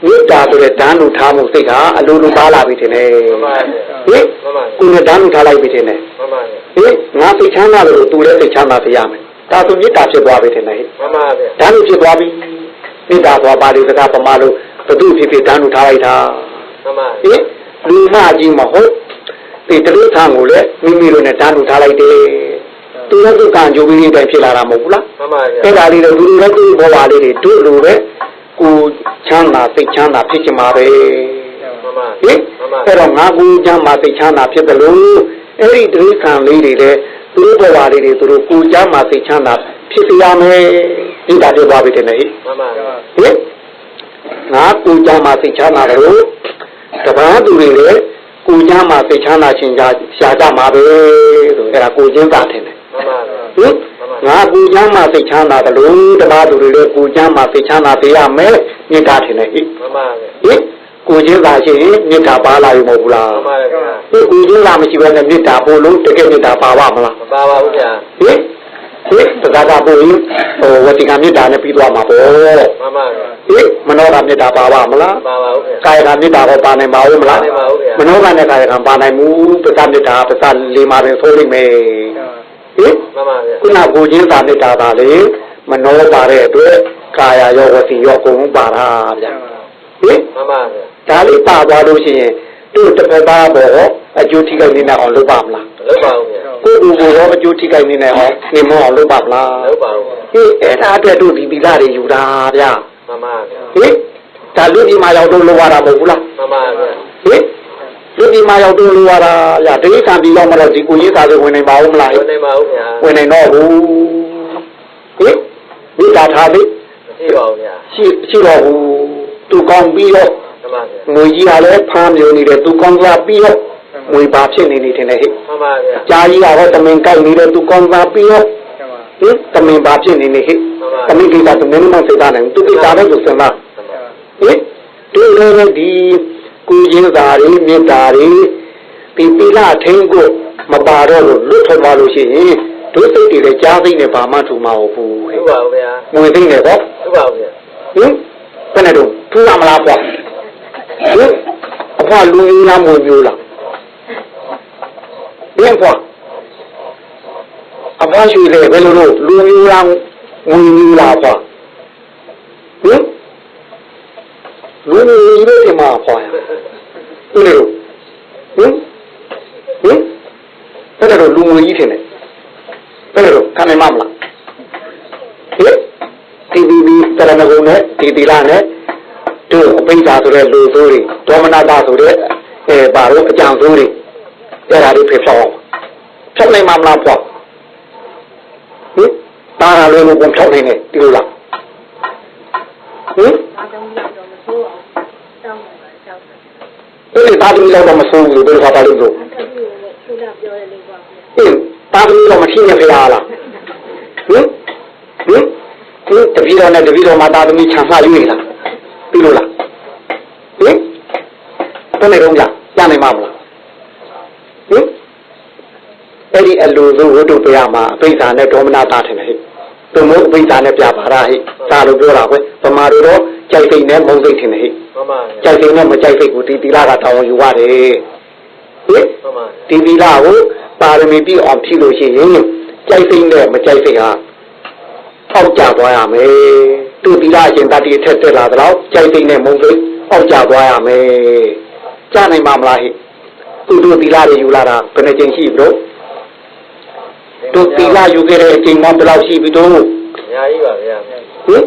မေတ္တာဆိုတဲ့ဓာတ်လူထားမှုစိတ်ကအလိုလိုပါလာပြီတင်တယ်မှန်ပါဗျာဟင်ကိုနဲ့ဓာတ်လူထားလိုက်ပြီတင်တယ်မှန်ပါဗျာဟင်ငါသိချမ်းသာလို့သူလည်းသိချမ်းသာပြရမယ်ဒါဆိုမေတ္တာဖြစ်သွားပြီတင်တယ်မှန်ပါဗျာဓာတ်လူဖြစ်သွားပြီမေတ္တာသွားပါလိစကားပမာလို့ဘသူဖြစ်ဖြစ်ဓာတ်လူထားလိုက်တာမှန်ပါဟင်လူမကြီးမဟုတ်ဒီတလူထားကိုလည်းမိမိတို့နဲ့ဓာတ်လူထားလိုက်တယ်သူလည်းသူကံကြိုးပြီးတိုင်းဖြစ်လာတာမဟုတ်ဘူးလားမှန်ပါဗျာအဲ့ဒါလေးလည်းလူလည်းသူ့ဘောပါလေးတွေတို့လိုပဲကိုချမ်းသာစိတ်ချမ်းသာဖြစ်ချင်ပါပဲမှန်ပါဟင်အဲ့တော့ငါကိုချမ်းသာစိတ်ချမ်းသာဖြစ်တယ်လို့အဲ့ဒီဒိဋ္ဌံလေးတွေလည်းသူတို့ဘောပါလေးတွေသူတို့ကိုချမ်းသာစိတ်ချမ်းသာဖြစ်ပြရမယ်ဒီတာပြောပါပြီတဲ့ဟင်မှန်ပါဟင်ငါကိုချမ်းသာစိတ်ချမ်းသာတယ်လို့တပန်းသူတွေလည်းကိုချမ်းသာစိတ်ချမ်းသာခြင်းရှားကြမှာပဲဆိုအဲ့ဒါကိုချင်းသာတယ်မှန်ပါဟင်ငါကိုချမ်းသာစိတ်ချမ်းသာတယ်လို့တပန်းသူတွေလည်းကိုချမ်းသာစိတ်ချမ်းသာပေးရမယ်မြတ်တာတယ်ဟင်မှန်ပါဟင်ကိုချင်းသာရှိရင်မြတ်တာပါလာပြီမဟုတ်ဘူးလားမှန်ပါဗျာကိုချင်းသာမရှိဘဲနဲ့မြတ်တာပို့လို့တကယ်မြတ်တာပါပါမလားမပါပါဘူးဗျာဟင်တရားပို့ရင်ဝတိကမြတ်တာနဲ့ပြီးသွားမှာပေါ့မှန်ပါဗျာဟင်မနောကမြတ်တာပါပါမလားပါပါဘူးဗျာကာယကမြတ်တာတော့ပါနိုင်ပါဦးမလားပါနိုင်ပါဘူးဗျာမနောကနဲ့ကာယကပါနိုင်မှုပစ္စမြတ်တာပစ္စလေးမှာပဲဆိုလိမ့်မယ်ဟင်မှန်ပါဗျာခုနကိုချင်းသာမြတ်တာပါလေမနောပါတဲ့အတွက်ကာယရောဝတိရောအကုန်ပါတာဗျာဟင်မှန်ပါဗျာဒါလေးပါသွားလို့ရှိရင်တို့တစ်ဖက်သားပေါ့အကျိုးထိခိုက်နေအောင်လုပ်ပါမလားလုပ်ပါဦးဗျာကိုယ်ကိုယ်ရောအကျိုးထိခိုက်နေအောင်နေမအောင်လုပ်ပါမလားလုပ်ပါဦးဟေးအဲ့ဒါအတွက်တို့ဒီသီလတွေယူတာဗျာမှန်ပါဗျာဟေးဒါလူဒီမှာရောက်တော့လိုရတာမဟုတ်ဘူးလားမှန်ပါဗျာဟေးလူဒီမှာရောက်တော့လိုရတာဗျာဒိဋ္ဌံပြီးရောက်မှတော့ဒီကိုကြီးသားတွေဝင်နေပါဦးမလားဝင်နေပါဦးဗျာဝင်နေတော့ဘူးဟေးမိသားထားပြီရှိပါဦးဗျာရှိတော့ဘူးသူကောင်းပြီးတော့ငွေကြီးကလည်းဖမ်းမျိုးနေတယ်သူကောင်းသွားပြီးတော့ငွေပါဖြစ်နေတယ်ဟဲ့မှန်ပါဗျာကြားကြီးကတော့တမင်ကိုက်နေတယ်သူကောင်းသွားပြီးတော့ဟင်တမင်ပါဖြစ်နေနေဟဲ့တမင်ကိစ္စသူမင်းမစိတ်ထားနိုင်သူကိစ္စပဲဆိုစမ်းလားဟင်ဒီလိုပဲဒီကိုရင်းသားတွေမေတ္တာတွေဒီသီလထင်းကိုမပါတော့လို့လွတ်ထွက်သွားလို့ရှိရင်ဒုစိတ်တွေလည်းကြားသိနေပါမှထူမှာဟုတ်ဘူးဟုတ်ပါဘူးဗျာငွေသိနေတော့ဟုတ်ပါဘူးဗျာဟင်ဘယ်နဲ့တော့ထူရမလားပေါ့ဟင်အဖွာလူရင်းလားမွေမျိုးလားဘယ်ဖွာအဖွာရွှေလေဘယ်လိုလို့လူရင်းလားငွေမျိုးလားဖွာဟင်လူရင်းလေးဒီမှာဖွာရဒီလိုဟင်ဘယ်လိုလူငွေကြီးထင်တယ်ဘယ်လိုခံနိုင်မလားဟင်ဒီတရဏဂုံနဲ့ဒီသီလနဲ့တို့အပိစ္ဆာဆိုတဲ့လူဆိုးတွေဒေါမနတာဆိုတဲ့ဘာလို့အကြံဆိုးတွေအဲ့ဒါတွေဖြစ်အောင်ဖြောက်နိုင်မှာမလားပေါ့ဟင်တာရလည်းဘုံဖြောက်နိုင်တယ်ဒီလိုလားဟင်တာသမီးတော့မဆိုးဘူးဘယ်လိုပါလိမ့်လို့ဟင်တာသမီးတော့မထင်းရဖလားဟင်တပီတော်နဲ့တပီတော်မှာတာသမီးခြံလှရွေးလားပြီးလို့လားဟင်ဘယ်နဲ့တော့ရနိုင်မှာမလားဟင်အဲ့ဒီအလိုဆိုဝတ္ထုပြရမှာအပိစ္ဆာနဲ့ဒေါမနတာထင်တယ်ဟဲ့သူမို့အပိစ္ဆာနဲ့ပြပါတာဟဲ့ဒါလိုပြောတာကွယ်ဗမာတို့တော့ကြိုက်စိတ်နဲ့မုန်းစိတ်ထင်တယ်ဟဲ့မှန်ပါကြိုက်စိတ်နဲ့မကြိုက်စိတ်ကိုဒီသီလကတောင်းယူရတယ်ဟင်မှန်ပါဒီသီလကိုပါရမီပြည့်အောင်ဖြည့်လို့ရှိရင်ကြိုက်စိတ်နဲ့မကြိုက်စိတ်ဟာအောက်ကျသွားရမယ်သူသီလအရှင်တတိအထက်တက်လာတော့ကြိုက်စိတ်နဲ့မုန်းစိတ်အောက်ကျသွားရမယ်ကြားနိုင်မှာမလားဟဲ့သူတို့သီလတွေယူလာတာဘယ်နှကြိမ်ရှိပြီလို့ တို့တီလာယူခဲ့တဲ့အချိန်မှဘယ်လောက်ရှိပြီတို့ ညာကြီးပါဗျာ ဟင်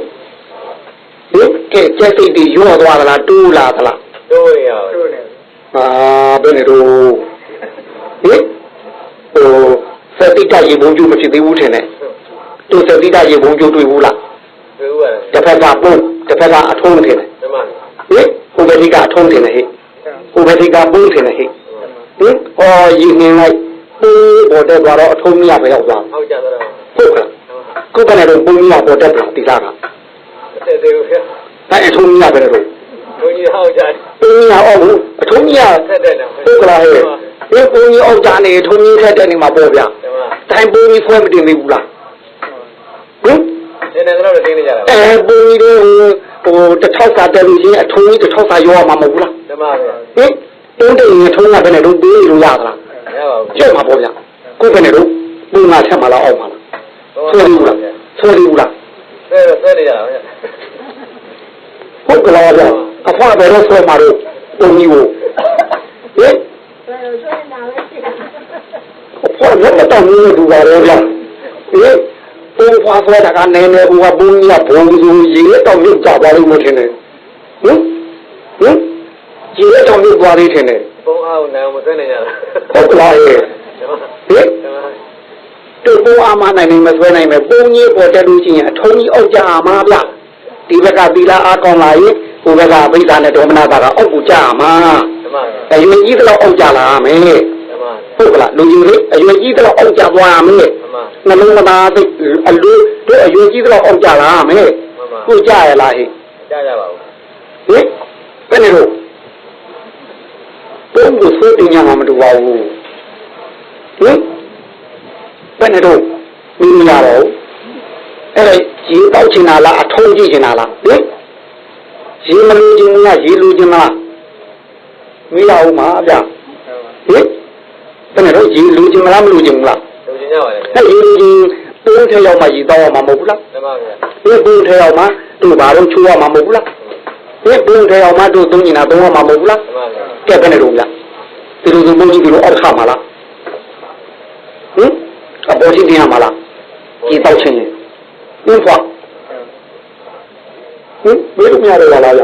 ကဲကျက်စိတ်တွေရောသွားသလားတိုးလာသလား တိုးရပါ တို့နေ ဘယ်နဲ့တို့ဟင်စတိတရေဘုံကျိုးမဖြစ်သေးဘူးထင်တယ်တို့စတိတရေဘုံကျိုးတွေ့ဘူးလား တွေ့ဦးပါတယ် တစ်ဖက်ကပုံတစ်ဖက်ကအထုံးထင်တယ် ဓမ္မ ဟင်ဟိုဘက်ထိကအထုံးထင်တယ်ဟဲ့ဟိုဘက်ထိကပုံထင်တယ်ဟဲ့ရည်နေလိုက်ပေါ်တက်သွားတော့အထုံးမရပဲရောက်သွား ဟောက်ကြတော့ ဟုတ်ကဲ့ကိုယ်ကနေတော့ပုံကြီးကပေါ်တက်တာဒီလားက တဲ့သေးဘူးဗျာ အဲအထုံးမရပဲတော့ ဘုန်းကြီးဟောက်ကြ ပုံကြီးကအောက်ဘူးအထုံးမရ ဆက်တဲ့တော့ ဟုတ်ကလားဟဲ့ဒီပုံကြီးအောက်ကြနေထုံးကြီးထက်တဲ့နေမှာပေါ့ဗျာ ဓမ္မ တိုင်းပုံကြီးဖွဲမတင်သေးဘူးလားဟင် နေနေတော့တင်းနေကြတာ ပုံကြီးတို့တစ်ထောက်စာတက်လို့ချင်းအထုံးကြီးတစ်ထောက်စာရောမှာမဟုတ်ဘူးလား ဓမ္မဗျာ ဟင်တုံးတိန်ထုံးကဘယ်နဲ့တော့ပေးလို့ရသလား ရပါဘူး ကျုပ်မှာပေါ့ဗျာကိုယ်ဘယ်နဲ့တော့ပုံငါချက်မှာလားအောက်မှာလားဆွဲဘူးလားဆွဲဘူးလား ဆွဲနေကြတာဗျာ ဟုတ်ကလားဗျာအဖွားဘယ်တော့ဆွဲမှာတော့ပုံကြီးကိုဟင်အဖွားလည်းမတော်ဘူးလို့ပြောတယ်ဗျာဟင်ပုံဖွားဆွဲတာကနေနေဘူးကပုံကြီးကဘုံစုရေတော့မြုပ်ကြပါလိမ့်မယ်ထင်တယ်ဟင်ရေတော့မြုပ်သွားသေးတယ် ဘုံအားကိုနိုင်အောင်မဆွဲနေကြတာ ဟုတ်ကလားဟင် ဓမ္မ တို့ပုံအားမနိုင်နိုင်မဆွဲနိုင်မယ်ပုံကြီးပေါ်တက်လို့ရှိရင်အထုံးကြီးအောက်ကြမှာဗျဒီဘက်ကသီလအားကောင်းလာရင်ဟိုဘက်ကဗိဓာနဲ့ဒေါမနတာကအောက်ကိုကြမှာ ဓမ္မ အရွယ်ကြီးတော့အောက်ကြလာမယ် ဓမ္မ ဟုတ်ကလားလူကြီးလေအရွယ်ကြီးတော့အောက်ကြသွားမယ် ဓမ္မ နှလုံးမသားသိအလူတို့အရွယ်ကြီးတော့အောက်ကြလာမယ်ကိုကြရလားဟိ ကြားကြပါဘူး ဟင်ဘယ်နဲ့တော့ပုံကိုဆွဲတင်ရမှာမတူပါဘူးဟင်ဘယ်နဲ့တော့မင်းမရတော့အဲ့ဒါရေတောက်ချင်တာလားအထုံးကြည့်ချင်တာလားဟင်ရေမလူချင်လားရေလူချင်လားမရဘူးမှာဗျဟင်ဘယ်နဲ့တော့ရေလူချင်မလားမလူချင်ဘူးလား လူချင်းကြပါလေ အဲ့ရေလူချင်ပုံထဲရောက်မှရေတောက်ရမှာမဟုတ်ဘူးလား ဓမ္မဗျာ ဒီပုံထဲရောက်မှတို့ဘာလို့ချိုးရမှာမဟုတ်ဘူးလားဒီပုံထဲရောက်မှတို့သုံးနေတာသုံးရမှာမဟုတ်ဘူးလား ဓမ္မဗျာ ကဲဘယ်နဲ့တော့ဗျဒီလိုဆိုပုံကြီးဒီလိုအောက်ခမှာလားဟင်အပေါ်ကြီးတင်ရမှာလားဒီတောက်ချင်းရင်ဟင်ဖွာဘယ်လိုများလဲလားဗျ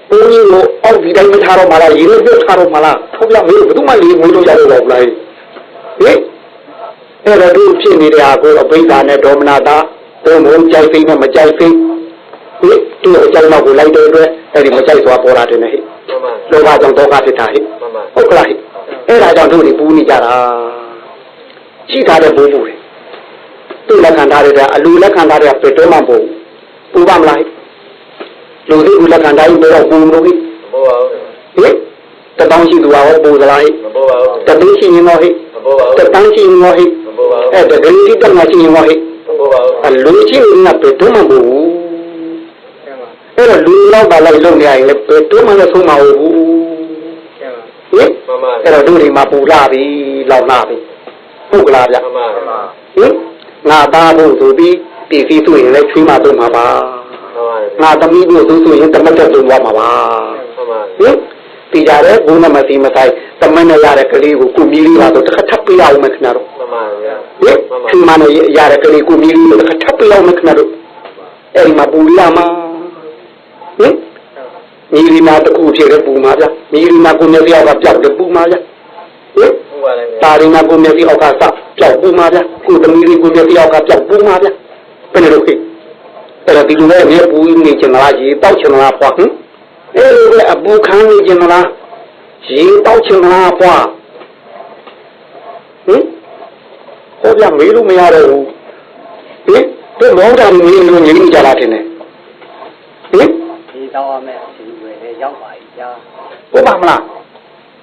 ပုံကြီးကိုအောက်ဒီတိုင်းမထားတော့မှလားရေလို့ပြထားတော့မှလားထုတ်ပြမေးဘယ်သူမှလေးငွေလို့ရတော့ဘူးလားဟင်အဲ့တော့ဒီဖြစ်နေတဲ့ဟာကိုအဘိဓါနဲ့ဒေါမနတာဘုံဘုံကြိုက်သိနဲ့မကြိုက်သိဟင်ဒီအကြောင်းတော့ကိုလိုက်တဲ့အတွက်အဲ့ဒီမကြိုက်သွားပေါ်လာတယ်နဲ့ဟဲ့ ဓမ္မ လောဘကြောင့်ဒုက္ခဖြစ်တာဟဲ့ ဓမ္မ ဟုတ်ကလားဟဲ့အဲ့ဒါကြောင့်တို့တွေပူနေကြတာရှိထားတဲ့ဘိုးဘိုးတွေသူ့လက်ခံထားတဲ့အလူလက်ခံထားတဲ့ပေတော်မှမဟုတ်ပူပါမလားဟဲ့လူတွေလက်ခံထားရင်တော့ပူလို့ဟဲ့ မပေါ်ပါဘူး ဟင်တပေါင်းရှိသူကဟောပူသလားဟဲ့ မပေါ်ပါဘူး တသိရှိရင်တော့ဟဲ့ မပေါ်ပါ တ ဘူး တန်းရှိရင်တော့ဟဲ့ မပေါ်ပါဘူး အဲ့တကယ်ကြီးတက်မှရှိရင်တော့ဟဲ့ မပေါ်ပါဘူး အလူချင်းကပေတော်မှမဟုတ်အဲ့တော့လူလောက်ပါလိုက်လုံနေရရင်လည်းပေတော်မှလည်းဆုံးမဟုတ်ဘူးဟင် ဓမ္မ အဲ့တော့တို့တွေမှာပူလာပြီလောက်လာပြီဟုတ်ကလားဗျ ဓမ္မ ဟင်ငါသားဖို့ဆိုပြီးပြည်စည်းဆိုရင်လည်းချွေးမသုံးမှာပါ ဓမ္မ ငါသမီးဖို့ဆိုရင်တမတ်တက်သုံးသွားမှာပါ ဓမ္မ ဟင်ပြည်ကြတဲ့ဘုန်းနဲ့မသိမဆိုင်တမန်နဲ့ရတဲ့ကလေးကိုကိုမီလေးပါဆိုတစ်ခါထပ်ပြရအောင်မခင်ဗျားတို့ ဓမ္မဗျာ ဟင်ဒီမနဲ့ရတဲ့ကလေးကိုမီလေးတစ်ခါထပ်ပြရအောင်မခင်ဗျားတို့အဲ့ဒီမှာပူလာမှာဟင်မီလီနာတခုဖြစ်တဲ့ပူမှာဗျမီလီနာကိုမျက်စိအောက်ကပြောက်တယ်ပူမှာဗျဟင် ဟုတ်ပါလေ တာရင်းနာကိုမျက်စိအောက်ကစပြောက်ပူမှာဗျကိုသမီးလေးကိုမျက်စိအောက်ကပြောက်ပူမှာဗျဘယ်လိုဖြစ်အဲ့ဒါဒီလိုနဲ့မြေပူနေချင်လားရေတောက်ချင်လားဖွာဟင်အဲ့လိုပဲအပူခံနေချင်လားရေတောက်ချင်လားဖွာဟင်ဟောပြမေးလို့မရတော့ဘူးဟင်တို့မောင်းတာမင်းလို့ငြိမ်းနေကြတာထင်တယ်ဟင် ဒီတော့အမေအစီအဝေးရောက်ပါပြီကြာ ဟုတ်ပါမလား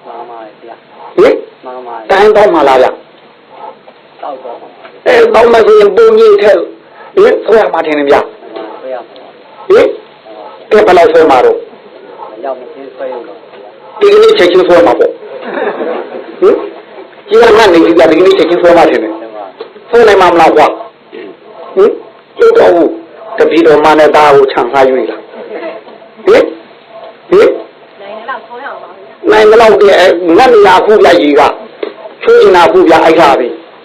မာမာဗျာ ဟင် မာမာ တိုင်းတော့မှလားဗျ တောက်တော့ပါ အဲတော့မဆိုရင်ပုံကြီးထဲဟင်ဆွဲမှာထင်တယ်ဗျ ဆွဲရပါ ဟင်ကဲဘယ်လောက်ဆွဲမှာတော့ ရောက်မင်းဆွဲရတော့ ဒီကနေ့ချက်ချင်းဆွဲမှာပေါ့ဟင်ကြီးကမှနေကြဒီကနေ့ချက်ချင်းဆွဲမှာထင်တယ်ဆွဲနိုင်မှာမလားကွာဟင်ကျတော့ဘူးတပီတော်မနဲ့သားကိုခြံထားယူလာဟင်နိုင်တော့ခေါင်းရအောင်ပါနိုင်တော့တဲ့ငတ်နေရခုပြကြီးကချိုးနေတာခုပြအိုက်လာပြီဟ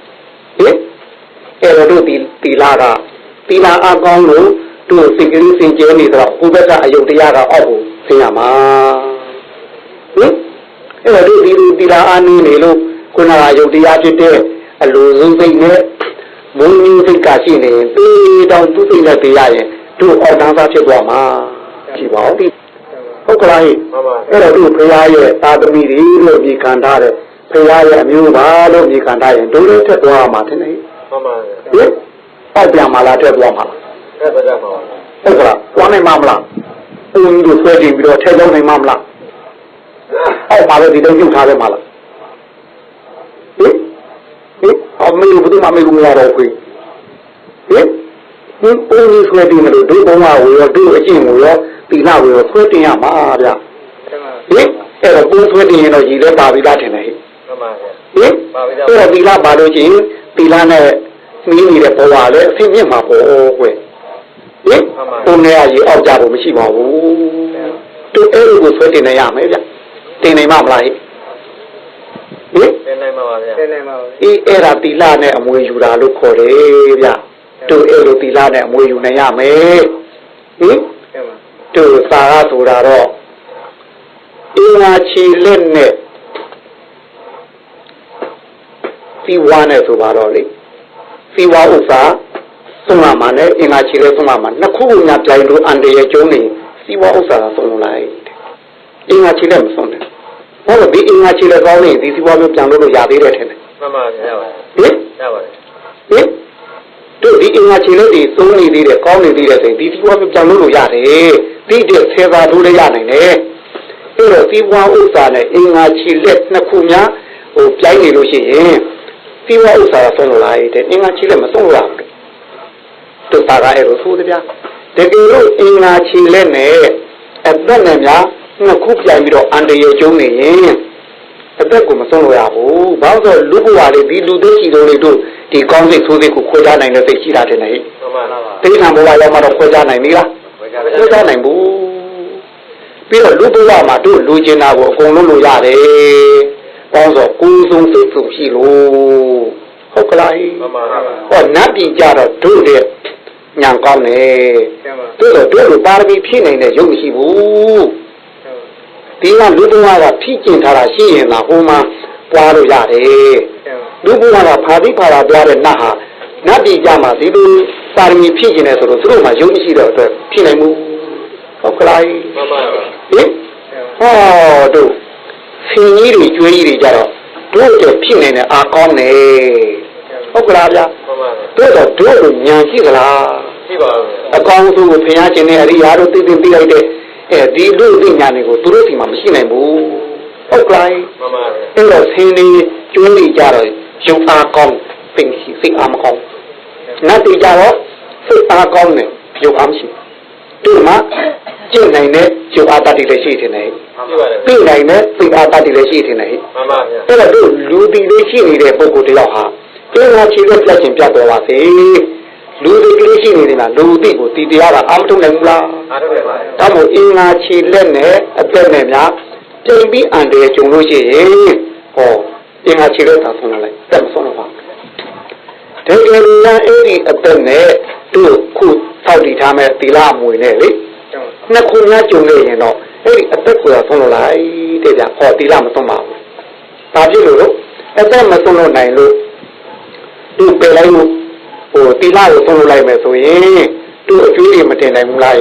အဲ့တော့တို့တီလာအကောင်းလို့တို့စိတ်ကလေးစင်ကြဲနေတော့ဟိုဘက်ကအယုတ်တရားကအောက်ကိုဆင်းရမှာအဲ့တော့တို့တီလာအားနေနေလို့ခုနကအယုတ်တရားဖြစ်တဲ့အလိုဆုံးစိတ်နဲ့မုန်းကြီးစိတ်ကရှိနေရင်တေးတောင်သူ့စိတ်နဲ့တရားရင်တို့အောက်တန်းသားဖြစ်သွားမှာကြည့်ပါဦးဟုတ်ကလားအဲ့တော့တို့ဖရာရဲ့သာသမီတွေလို့ဒီခံထားတဲ့ဖရာရဲ့အမျိုးပါလို့ဒီခံထားရင်တို့လည်းထက်သွားမှာတဲ့ဟင်အောက်ပြန်မှာလားထက်သွားမှာလားထက်သွားမှာဟုတ်ကလားသွားနိုင်မှာမလားအင်းတို့ဆွဲတင်ပြီးတော့ထက်လုံးနိုင်မှာမလားအောက်မှာလည်းဒီလိုပြုတ်ထားတယ်မှာလားအမေဘုသူမမေကူမရတော့ခွေအင်းဦးဆွဲတင်လို့ဒုဘုံကဝရောဒုအကျင့်ဝရောတီလာဝရောဆွဲတင်ရမှာဗျအဲ့တော့ပုံဆွဲတင်ရင်တော့ရည်လဲပါပြီးသားထင်တယ်ဟဲ့ပါဗျအဲ့တော့တီလာပါလို့ချင်းတီလာနဲ့နှီးနေတဲ့ဘဝလည်းအဆင်မြင့်မှာပေါ့ကွယ်ပုံနဲ့ရည်အောက်ကြဖို့မရှိပါဘူးသူအဲ့လိုကိုဆွဲတင်နေရမယ်ဗျတင်နိုင်မှာမလားဟဲ့တင်နိုင်မှာပါဗျတင်နိုင်မှာပါအဲ့ဒါတီလာနဲ့အမွေယူတာလို့ခေါ်တယ်ဗျသူအဲ့လိုတီလာနဲ့အမွေယူနိုင်ရမယ်သူစာရဆိုတာတော့အင်္ဂါချီလက်နဲ့စီဝါနဲ့ဆိုပါတော့လေစီဝါဥစ္စာသုံးရမှာနဲ့အင်္ဂါချီလက်သုံးရမှာနှစ်ခုညာပြိုင်လို့အန်တရကျုံးနေစီဝါဥစ္စာကသုံးလိုက်အင်္ဂါချီလက်မဆုံးတယ်ဟုတ်လို့ဒီအင်္ဂါချီလက်ကောင်းနေဒီစီဝါမျိုးပြန်လို့ရသေးတယ်ထင်တယ်မှန်ပါဗျာရပါတယ်ရပါတယ်တို့ဒီအင်္ဂါချီလက်တွေသုံးနေသေးတယ်ကောင်းနေသေးတယ်ဆိုရင်ဒီစီဝါမျိုးပြန်လို့ရတယ်ဒီတဲ့ဆယ်ပါထိုးလည်းရနိုင်တယ်အဲ့တော့စီဝါဥစ္စာနဲ့အင်္ဂါချီလက်နှစ်ခုများပြိုင်နေလို့ရှိရင်စီဝါဥစ္စာကဆုံးလို့လိုက်တယ်အင်္ဂါချီလက်မဆုံးရဘူးတို့သာကအဲ့လိုဆိုတယ်ဗျာတကယ်လို့အင်္ဂါချီလက်နဲ့အသက်နဲ့များနှစ်ခုပြိုင်ပြီးတော့အန္တရာယ်ကျုံနေရင်အသက်ကိုမဆုံးလို့ရဘူးဘာလို့လူဘဝလေးဒီလူသေးချီတော်လေးတို့ဒီကောင်းစိတ်ဆိုးစိတ်ကိုခွဲခြားနိုင်တဲ့စိတ်ရှိတာတဲ့ဟဲ့မှန်ပါပါတိဋ္ဌာန်ဘဝရောက်မှတော့ခွဲခြားနိုင်ပြီလားခွဲခြားနိုင်ဘူးပြီးတော့လူဘဝမှာတို့လူကျင်တာကိုအကုန်လုံးလို့ရတယ်ဘာလို့ကိုယ်ဆုံးစိတ်ဆုံးရှိလို့ဟုတ်ကလားမှန်ပါပါဟောနတ်ပြည်ကြတော့တို့တဲ့ညာကောင်းတယ်တို့လိုပါရမီဖြည့်နိုင်တဲ့ရုပ်မရှိဘူးဒီကလူဘဝကဖြည့်ကျင်ထားတာရှိရင်လားဟိုမှာပွားလို့ရတယ်လူဘဝကဖာတိဖာလာပွားတဲ့နတ်ဟာနတ်ပြည်ကြမှာဒီလိုပါရမီဖြည့်ကျင်တယ်ဆိုတော့သူတို့မှာရုပ်မရှိတော့အတွက်ဖြည့်နိုင်မှုဟုတ်ကလားမှန်ပါပါဟင်ဟောတို့ဆင်းကြီးတွေကျွေးကြီးတွေကြတော့တို့တဲ့ဖြည့်နိုင်တဲ့အာကောင်းတယ်ဟုတ်ကလားဗျာမှန်ပါပါတို့ကိုဉာဏ်ရှိသလားရှိပါဘူးအကောင်းဆုံးကိုဖျားခြင်းနဲ့အရိယာတို့သိသိပြီးလိုက်တဲ့ဒီလူသိညာတွေကိုသူတို့ဒီမှာမရှိနိုင်ဘူးဟုတ်ကဲ့မှန်ပါအဲ့တော့ဆင်းနေကျွန်းနေကြတော့ရုပ်အားကောင်းပင်ရှိစိတ်အားမကောင်းနတ်တွေကြတော့စိတ်အားကောင်းနဲ့ရုပ်အားမရှိဒီမှာကျင့်နိုင်တဲ့ရုပ်အားတတ်တယ်ရှိတယ်နဲ့သိနိုင်တဲ့စိတ်အားတတ်တယ်ရှိတယ်နဲ့မှန်ပါဗျာအဲ့တော့တို့လူတည်လေးရှိနေတဲ့ပုဂ္ဂိုလ်တယောက်ဟာအင်္ဂါချီတဲ့ပြတ်ခြင်းပြတ်တော်ပါစေလူတွေကလေးရှိနေတယ်မှာလူသိကိုတီတရားကအာမထုံနိုင်ဘူးလားအာထုံနိုင်ပါဘူးဒါမို့အင်္ဂါချီလက်နဲ့အသက်နဲ့များပြင်ပြီးအန်တယ်ဂျုံလို့ရှိရင်ဟောအင်္ဂါချီလက်သာဆုံးလိုက်တက်မဆုံးတော့ပါတကယ်လို့အဲ့ဒီအသက်နဲ့တို့ခုထောက်တည်ထားမဲ့သီလအမွေနဲ့လေနှစ်ခုများဂျုံလို့ရင်တော့အဲ့ဒီအသက်ကိုဆုံးလို့လိုက်တဲ့ဗျဟောသီလမဆုံးပါဘူးဘာဖြစ်လို့အသက်မဆုံးလို့နိုင်လို့သူပယ်လိုက်လို့တီလာကိုဆုံးလို့လိုက်မယ်ဆိုရင်သူ့အကျွေးတွေမတင်နိုင်ဘူးလား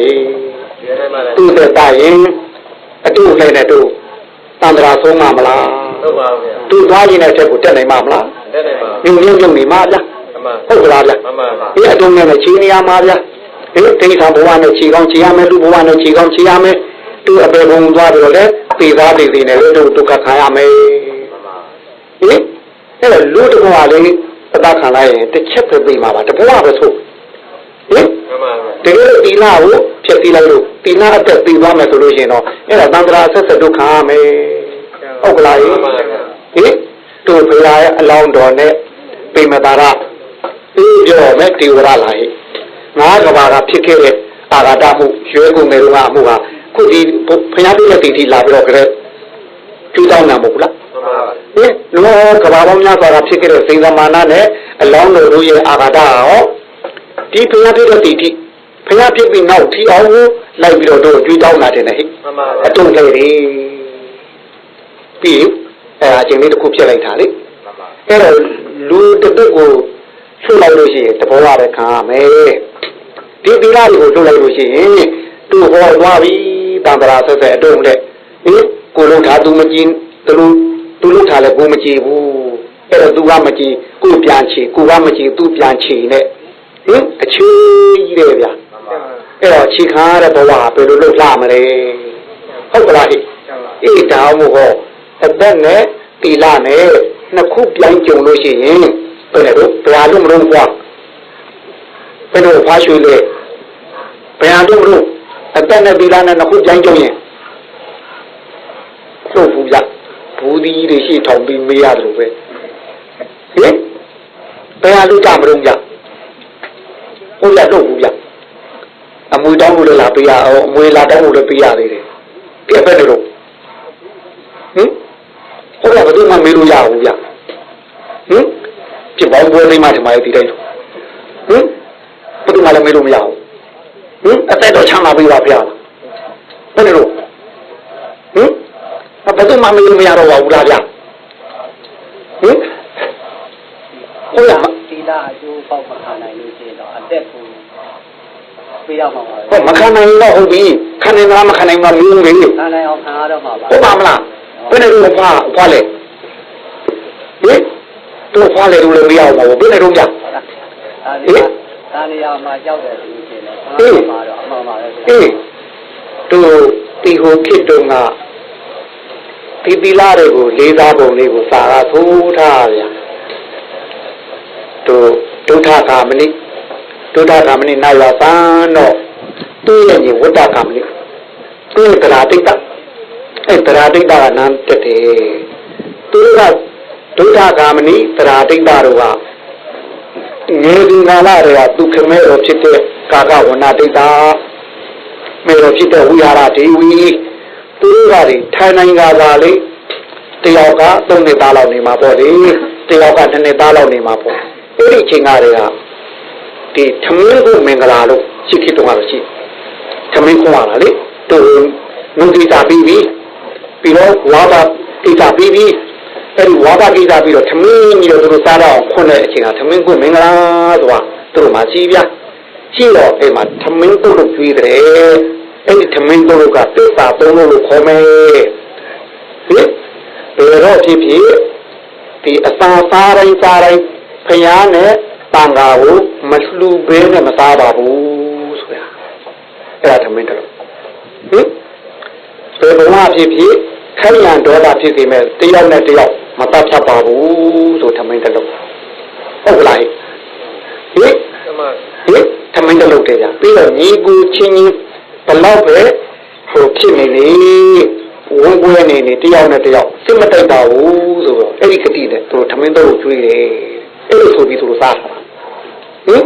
သူ့သက်တာရင်အတူလည်းနဲ့တို့တန္တရာဆုံးမှာမလားဟုတ်ပါဘူးသူ့သွားရင်တဲ့ချက်ကိုတက်နိုင်မှာမလားတက်နိုင်ပါဘူးညုံနေမှာဗျာဟုတ်ကလားဗျာမှန်ပါပါဒီအတုံးနဲ့ချီနေရမှာဗျာဒီတိဋ္ဌာဘဝနဲ့ချီကောင်းချီရမယ်လူဘဝနဲ့ချီကောင်းချီရမယ်သူ့အပေဘုံသွားပြီးတော့လေပေသားတွေနဲ့လည်းတို့ဒုက္ခခံရမယ်ဟင်အဲ့တော့လူတစ်ဘဝလေးအသာခံလိုက်ရင်တစ်ချက်ပဲပြေးမှာပါတဘဝပဲဆိုဟင်တကယ်လို့တီလာကိုဖြတ်ပြီးလိုက်လို့တီလာအသက်ပြီးသွားမယ်ဆိုလို့ရှိရင်တော့အဲ့ဒါသံဃာဆက်ဆက်ဒုက္ခရမယ်ဟုတ်ကလားဟင်တို့ဖရာရဲ့အလောင်းတော်နဲ့ပိမတာရပြီးပြောမယ်တေဝရလာဟိငါးကဘာကဖြစ်ခဲ့တဲ့အာဃာတမှုရွှဲကုန်တယ်လို့ကအမှုဟာခုဒီဖရာပြည့်တဲ့တီတီလာပြီးတော့ကြဲကျူးတောင်းတာမဟုတ်ဘူးလား လောကဘာပေါင်းများစွာကဖြစ်ခဲ့တဲ့စိန်သမဏနဲ့အလောင်းတော်တို့ရဲ့အာဃာတဟောဒီဘုရားဖြစ်တဲ့တီတိဘုရားဖြစ်ပြီးနောက်ထီအောင်ကိုလိုက်ပြီးတော့တို့ကြွေးတောင်းလာတယ်ဟဲ့အတုံးလေပြီးအချိန်လေးတစ်ခုဖြစ်လိုက်တာလေအဲ့တော့လူတစ်သက်ကိုဆွလိုက်လို့ရှိရင်တဘောရတဲ့ခံရမယ်ဒီသီလတွေကိုဆွလိုက်လို့ရှိရင်သူ့ဟောသွားပြီတံ္ဍရာဆက်ဆက်အတုံးတဲ့ကိုလုံးထားသူမကြည့်သူလုံးထားလဲကိုမကြည့်ဘူးအဲ့တော့သူကမကြည့်ကိုပြန်ချီကိုကမကြည့်သူပြန်ချီနဲ့အချီးကြီးတယ်ဗျာအဲ့တော့ခြေခါရတဲ့ဘဝဘယ်လိုလုပ်လာမလဲဟုတ်ကလားအေးဒါမှမဟုတ်အသက်နဲ့တီလာနဲ့နှစ်ခုပြိုင်ကြုံလို့ရှိရင်ဘယ်လိုဘယ်လိုမလုပ်ဘူးဘယ်လိုဖားရွှေလဲဘယ်လိုမလုပ်အသက်နဲ့တီလာနဲ့နှစ်ခုပြိုင်ကြုံရင်လို့ဘူးဗျဘူးဒီတွေရှိထောင်ပြီးမေးရတယ်လို့ပဲဟင်ဘယ်လိုကြမလို့ဗျဟုတ်ရတော့ဘူးဗျအမွေတောင်းလို့လာပေးရအောင်အမွေလာတောင်းလို့လည်းပေးရသေးတယ်ပြက်ပဲလို့ဟင်ဟုတ်ရဘယ်သူမှမေးလို့ရဘူးဗျဟင်ပြပေါင်းပွဲလေးမှဒီမှာတည်တယ်ဟင်ဘယ်သူမှလည်းမေးလို့မရဘူးဟင်အသက်တော့ချမ်းသာပေးပါဗျာဘယ်လိုဟင်ဘယ်သူမှမေးလို့မရတော့ဘူးလားဗျဟင်ဟုတ်ရတီလာအကျိုးပေါက်မခံနိုင်လို့ရှိရင်တော့အသက်ကိုပေးရမှာပါဟောမခံနိုင်တော့ဟုတ်ပြီခံနိုင်လားမခံနိုင်မှမင်းလေခံနိုင်အောင်ခံရတော့မှာပါဟုတ်ပါမလားဘယ်နဲ့လို့ဖွာလေဟင်တို့ဖွာလေလို့လည်းမရအောင်ပါဘူးဘယ်နဲ့တော့ကြာဒါနေရာမှာကြောက်တယ်ဆိုလို့ရှိရင်လည်းမှာတော့အမှန်ပါပဲတို့ဒီဟိုခေတ်တုန်းကဒီသီလတွေကိုလေးစားပုံလေးကိုစာရထိုးထားဗျာတို့ဒုဋ္ဌကာမဏိနာယသံတော့သူ့ရဲ့ညီဝတ္တကာမဏိသူ့ရဲ့တရာတိတ်တအဲ့တရာတိတ်တကနန်းတက်တယ်သူကဒုဋ္ဌကာမဏိတရာတိတ်တတို့ကငယ်ဒီနာလာတွေကသူခမဲတော်ဖြစ်တဲ့ကာကဝဏတိတ်တမေတော်ဖြစ်တဲ့ဝိဟာရဒေဝီသူတို့ကထိုင်နိုင်ကြပါလေတယောက်က3နှစ်သားလောက်နေမှာပေါ့လေတယောက်က2နှစ်သားလောက်နေမှာပေါ့အဲ့ဒီအချိန်ကတွေကဒီသမင်းကိုမင်္ဂလာလို့ရှိခိတော့လို့ရှိသမင်းခေါ်လာလေသူနုတိတာပြီးပြီးတော့ဝါဘာတိတာပြီးအဲ့ဒီဝါဘာတိတာပြီးတော့သမင်းကြီးတော့သူတို့စားတော့ခွန်းတဲ့အချိန်ကသမင်းကိုမင်္ဂလာဆိုတာသူတို့မှရှိပြရှိတော့အဲ့မှာသမင်းတို့လို့ကြွေးတယ်အဲ့ဒီသမင်းတို့ကသစ္စာသုံးလို့ခေါ်မယ်ဟင်ဘယ်တော့ဖြစ်ဖြစ်ဒီအစာစားတိုင်းဖယားနဲ့တန်ဃာကိုမလှူဘဲနဲ့မစားပါဘူးဆိုတာအဲ့ဒါသမင်းတို့ဟင်ဘယ်ဘဝဖြစ်ဖြစ်ခိုင်ရန်ဒေါသဖြစ်နေမဲ့တယောက်နဲ့တယောက်မတတ်ဖြတ်ပါဘူးဆိုသမင်းတို့ဟုတ်ကလားဟင်သမင်းတို့တဲ့ကြပြီးတော့ညီကိုချင်းချင်းဘလောက်ပဲဟိုဖြစ်နေလေဝန်ပွဲနေတယောက်နဲ့တယောက်စိတ်မတိုက်ပါဘူးဆိုတော့အဲ့ဒီကတိနဲ့သူတို့သမင်းတို့ကျွေးတယ်အဲ့လိုဆိုပြီးသူတို့စားတာဟင်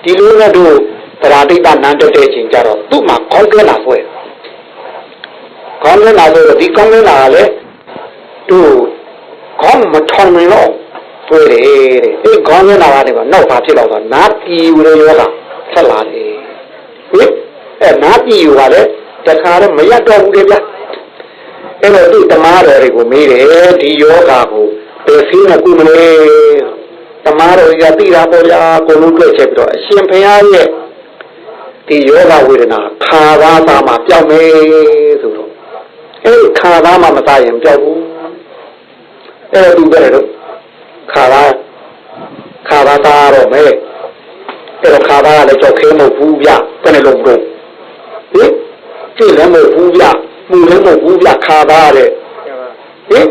ဒီလိုနဲ့တို့သရာတိတ်နန်းတက်တဲ့အချိန်ကျတော့သူ့မှာကောင်းကင်လာဖွဲ့ကောင်းကင်လာဆိုတော့ဒီကောင်းကင်လာကလည်းတို့ကောင်းမထောင်နေတော့တွေ့တယ်တဲ့ဒီကောင်းကင်လာကနေပါနောက်ပါဖြစ်တော့နာတီဝရယောကဆက်လာတယ်ဟင်အဲ့နာတီယူကလည်းတခါတော့မရတော့ဘူးလေဗျအဲ့တော့သူ့တမားတော်တွေကိုမေးတယ်ဒီယောဂါကိုဘယ်ဖင်းနဲ့ကုမလဲတမားတော်ကသိတာပေါ့ဗျာကိုလုံးတွေ့ချက်ပြီးတော့အရှင်ဘုရားရဲ့ဒီယောဂဝေဒနာခါးသားသားမှာပျောက်မယ်ဆိုတော့အဲ့ခါးသားမှာမသားရင်ပျောက်ဘူးအဲ့တော့သူပဲတော့ခါးသားသားတော့မဲအဲ့တော့ခါးသားကလည်းကြောက်ခဲမဟုတ်ဘူးဗျဘယ်နဲ့လို့ဘူးဟင်ကြည့်လည်းမဟုတ်ဘူးဗျမှုလည်းမဟုတ်ဘူးဗျခါးသားတဲ့ဟင်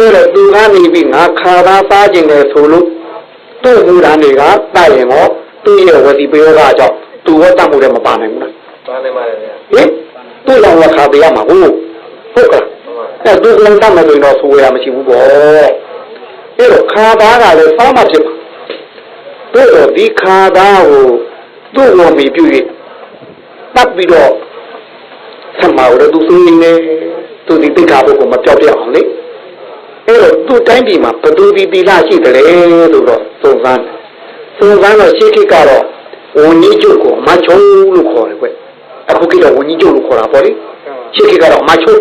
အဲ့တော့သူကနေပြီးငါခါသားသားခြင်းလေဆိုလို့သူ့မူရန်တွေကတိုက်ရင်တော့သူ့ရဲ့ဝတိပယောဂကြောင့်သူဝတ်တတ်မှုတွေမပါနိုင်ဘူးလားပါနိုင်ပါတယ်ဗျာဟင်သူ့ရောခါပေးရမှာဟုတ်ကဲ့အဲ့သူကလည်းတတ်မယ်ဆိုရင်တော့ဆိုရမရှိဘူးပေါ့အဲ့တော့ခါသားကလည်းစောင်းမှဖြစ်မှာတို့တော့ဒီခါသားကိုသူ့ကိုမီပြု၍တတ်ပြီးတော့ဆက်မှာတော့သူစင်းနေတယ် သူဒီတိတ်ခါဖို့ကိုမပြောက်ပြအောင်လေအဲ့တော့သူ့တိုင်းပြည်မှာဘသူဒီတိလာရှိတယ်လေလို့တော့သုံးစမ်းတော့ရှေ့ခေတ်ကတော့ဝန်ကြီးချုပ်ကိုအမချုံလို့ခေါ်တယ်ကွအခုကတော့ဝန်ကြီးချုပ်လို့ခေါ်တာပေါ့လေရှေ့ခေတ်ကတော့အမချုံ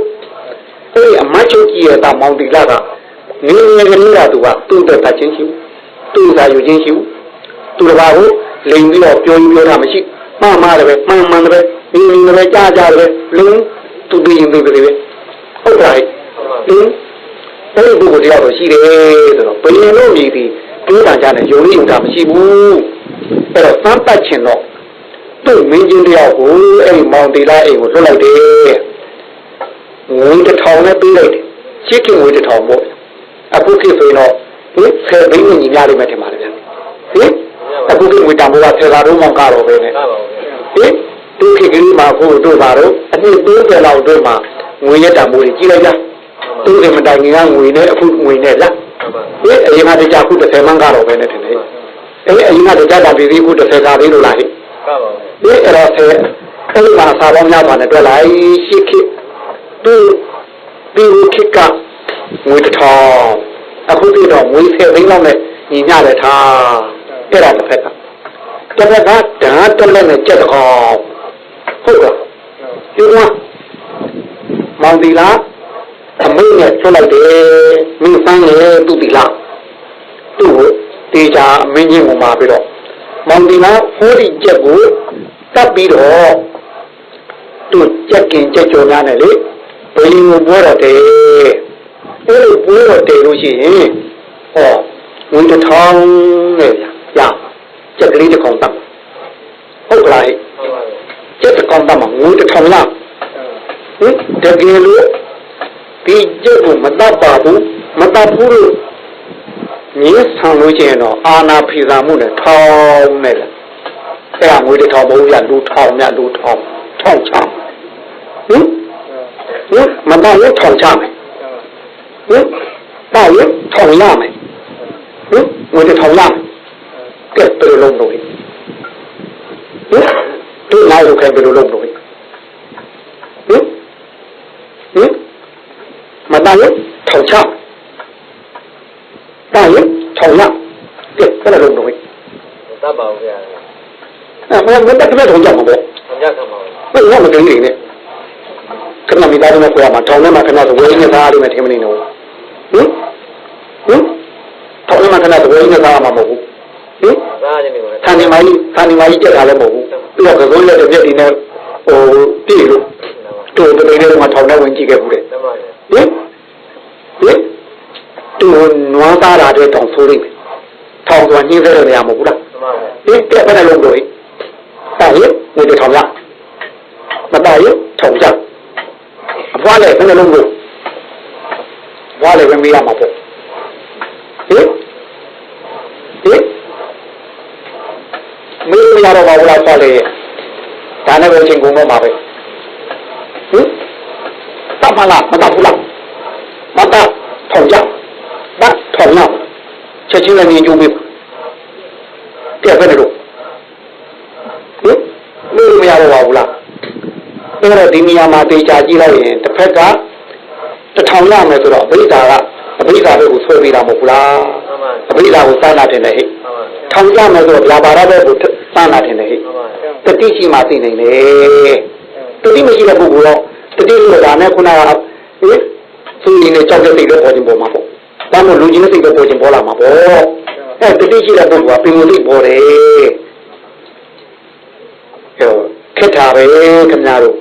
အဲ့ဒီအမချုံကြီးရဲ့တာမောင်တိလာကငင်းငယ်ကလေးကသူကသူ့တဲ့တချင်းရှိသူ့စာယူချင်းရှိသူတစ်ပါးကိုလိန်ပြီးတော့ပြောတာမရှိမှားတယ်ပဲမှန်တယ်ပဲဒီလိုပဲကြားတယ်ပဲလုံးသူတည်ရင်သူတည်းပဲဟုတ်ပါရဲ့အဲ့ဒီပုဂ္ဂိုလ်တရားတော့ရှိတယ်ဆိုတော့ဘယ်လိုလုပ်နေသည်တွေးတန်ကြတဲ့ယုံကြည်တာမရှိဘူးအဲ့တော့စမ်းပတ်ချင်တော့သူ့မင်းချင်းတရားကိုအဲ့ဒီမောင်တီလာအိမ်ကိုလွတ်လိုက်တယ်ငွေ1000နဲ့ပေးလိုက်တယ်ရှစ်ခင်ငွေ1000ပေါ့အခုခေတ်ဆိုတော့ဒီ10ဘိန်းညီများလိမ့်မယ်ထင်ပါတယ်ဗျဟင်အခုခေတ်ငွေတန်ဖိုးက10သာတော့မှကတော့ပဲနဲ့ဟင်ဒီခေတ်ကလေးမှာကိုတို့ပါတော့အနည်း30လောက်တို့မှာငွေရတမိုးကြီးကြည့်လိုက်ကြသူ့ရဲ့မတိုင်ငင်ကငွေနဲ့အခုငွေနဲ့လားဒီအရင်ကတည်းကအခု30မှန်းကတော့ပဲနဲ့ထင်တယ်အဲ့အရင်ကတည်းကတာပြည်ပြီးအခု30ကားသေးလို့လားဟဲ့ဒီအဲ့တော့အဲ့ဒီမှာစာပေါင်းများပါနဲ့တွေ့လိုက်ရှစ်ခေတ်ဒီခေတ်ကငွေ1000အခုဒီတော့ငွေ10သိန်းလောက်နဲ့ညီညတယ်ထားအဲ့ဒါတစ်ဖက်ကဓာတ်တက်လက်နဲ့ကြက်တော့ဟုတ်ကဲ့ဒီကမောင်ဒီလာအမေနဲ့ဆွလိုက်တယ်မိဖန်းရဲ့သူ့တီလာသူ့ကိုတေချာအမင်းကြီးကိုမှာပြီးတော့မောင်ဒီလာဟိုဒီကြက်ကိုတတ်ပြီးတော့သူ့ကြက်ကင်ကြက်ကြော်များနဲ့လေဘယ်လိုပွဲတော့တယ်အဲ့လိုပွဲတော့တယ်လို့ရှိရင်ဟောငွေ1000နဲ့ရကြက်ကလေးတစ်ကောင်တတ်ဟုတ်ကလားကျက်ကောင်တတ်မှာငွေ1000လားဟင်တကယ်လို့ဒီကျက်ကိုမတတ်ပါဘူးမတတ်ဘူးလို့ငင်းဆောင်လို့ကျင်တော့အာနာဖိသာမှုနဲ့ထောင်းနဲ့လားအဲ့ဒါငွေ1000ဘုံရလူ1000မြလူ1000ထောင်းချဟင်မတတ်လို့ထောင်းချမယ်ဟင်တာရထောင်းရမယ်ဟင်ငွေ1000ရမယ်ကဲဘယ်လိုလုပ်လို့လဲဒီနောက်ကိုဘယ်လိုလုပ်လို့လဲမတရထောင်ချတာရထောင်ရကဲဘယ်လိုလုပ်လို့လဲတတ်ပါဦးဗျာအဲ့မတတ်တဲ့ထောင်ချမှာပေါ့ထောင်ချခံပါဘူးဘယ်လိုမသိနေနဲ့ခဏမိသားစုနဲ့ပြောမှာထောင်ထဲမှာခဏဆိုဝေးနေသားလို့မထင်မနေတော့ထောင်ထဲမှာခဏဆိုဝေးနေသားမှာမဟုတ်ဘူးသားနေနေပါဌာနေမကြီးကြက်တာလည်းမဟုတ်ဘူးပြီးတော့ကစိုးလက်တဲ့ပြက်ဒီနဲ့ဟိုပြည့်လို့တို့တပိနေတော့ထောင်ထဲဝင်ကြည့်ခဲ့ဘူးတဲ့သူနွားသားတာတဲ့တောင်ဆိုးလိုက်ထောင်သွားညှင်းတဲ့နေရာမဟုတ်ဘူးလားဒီတက်ဘယ်နဲ့လုံးလို့တာရငွေထောင်ရမတာရထောင်ကြအဖွားလည်းဘယ်နဲ့လုံးလို့ဘွားလည်းပဲမေးရမှာပေါ့မင်းမရတော့ပါဘူးလားဆက်လေဒါနဲ့ပဲချင်းကုန်တော့မှာပဲတတ်ပါလားမတတ်ဘူးလားမတတ်ထောင်ကြမထောင်ရချက်ချင်းလည်းမြင်ကြုံပြီကဲဘယ်နဲ့လို့မင်းမရတော့ပါဘူးလားအဲ့တော့ဒီနေရာမှာတေချာကြည့်လိုက်ရင်တစ်ဖက်က1000ရမယ်ဆိုတော့အဘိဓါတွေကိုဆွဲပေးတာမဟုတ်ဘူးလားအဘိဓါကိုစနာတင်တယ်ဟဲ့ထောင်ကြမယ်ဆိုတော့ဗျာပါရတဲ့ကိုစနာတင်တယ်ဟဲ့တတိရှိမှသိနိုင်တယ်တတိမရှိတဲ့ပုဂ္ဂိုလ်တော့တတိလို့ဒါနဲ့ခုနကသူရင်းနဲ့ကြောက်တဲ့စိတ်တော့ပေါ်ခြင်းပေါ်မှာပေါ့ဒါမှမဟုတ်လူကြီးတဲ့စိတ်တော့ပေါ်ခြင်းပေါ်လာမှာပေါ့အဲတတိရှိတဲ့ပုဂ္ဂိုလ်ကပင်ကိုယ်သိပေါ်တယ်ခက်တာပဲခင်ဗျားတို့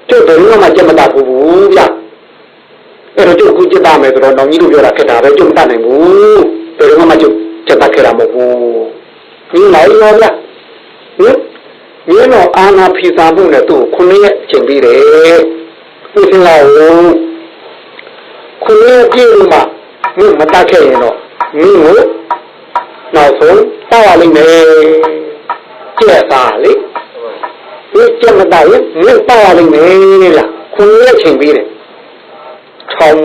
ကျုပ်ဘယ်လိုမှကြက်မတတ်ဘူးဗျအဲ့တော့ကျုပ်ကူကြက်တာမယ်ဆိုတော့နောင်ကြီးတို့ပြောတာခက်တာပဲကျုပ်မတတ်နိုင်ဘူးဘယ်လိုမှကျုပ်ကြက်တတ်ခဲ့တာမဟုတ်ဘူးဒီလိုက်ရောဗျမင်းတော့အာနာဖိစာမှုနဲ့သူ့ကို9ရက်အချိန်ပြီးတယ်သူစင်လာကို9ရက်ပြည့်လို့မှမင်းမတတ်ခဲ့ရင်တော့မင်းကိုနောက်ဆုံးတောက်ရလိမ့်မယ်ကျက်သားလေဒီကျက်မတတ်ရင်မင်းတောက်ရလိမ့်မယ်လား9ရက်အချိန်ပြီးတယ်ထောင်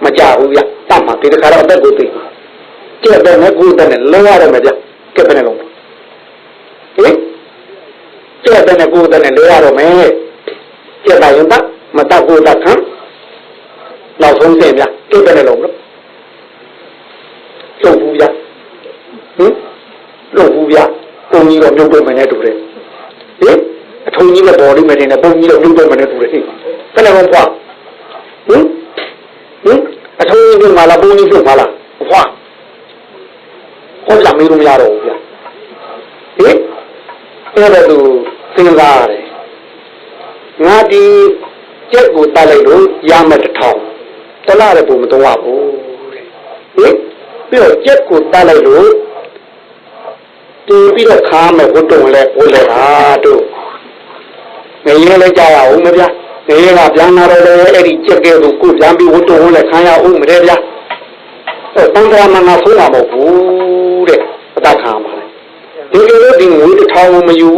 မကြဘူးဗျတတ်မှာဒီတခါတော့အသက်ကိုသိကျက်တဲ့နဲ့ကိုယ်တဲ့နဲ့လုံးရတော့မယ်ဗျကဲဘယ်နဲ့လုံးကျက်တဲ့နဲ့ကိုယ်တဲ့နဲ့လဲရတော့မယ်ကျက်တာရင်တ မတတ်ဘူးတတ်ခံနောက်ဆုံးစင်ဗျတုတ်တယ်လို့လုံဘူးဗျလုံဘူးဗျပုံကြီးတော့မြုပ်တော့မနေတူတယ်ဟင်အထုံကြီးလည်းပေါ်လိမ့်မယ်တင်တယ်ပုံကြီးတော့မြုပ်တော့မနေတူတယ်ဘယ်နဲ့မှဖွာအထုံကြီးကမှလာပုံကြီးပြုတ်ပါလားဖွာဟောကြမေးလို့မရတော့ဘူးဗျဟင်အဲ့ဒါသူစဉ်းစားရတယ်ငါဒီကျက်ကိုတက်လိုက်လို့ရမယ်1000တလားလည်းပုံမတော့ဘူးတဲ့ဟင်ပြီးတော့ကျက်ကိုတက်လိုက်လို့တီးပြီးတော့ခါမယ်ဘုတုံလည်းပိုးလဲတာတို့ငရေလည်းကြားရအောင်မဗျာငရေကပြန်လာတော့လည်းအဲ့ဒီကျက်ကဲကိုကိုပြန်ပြီးဘုတုံလည်းခံရအောင်မတဲ့ဗျာအဲ့တန်ត្រာမနာဆိုးတာမဟုတ်ဘူးတဲ့အတခါမှာဒီလိုလိုဒီငွေ1000ကိုမယူ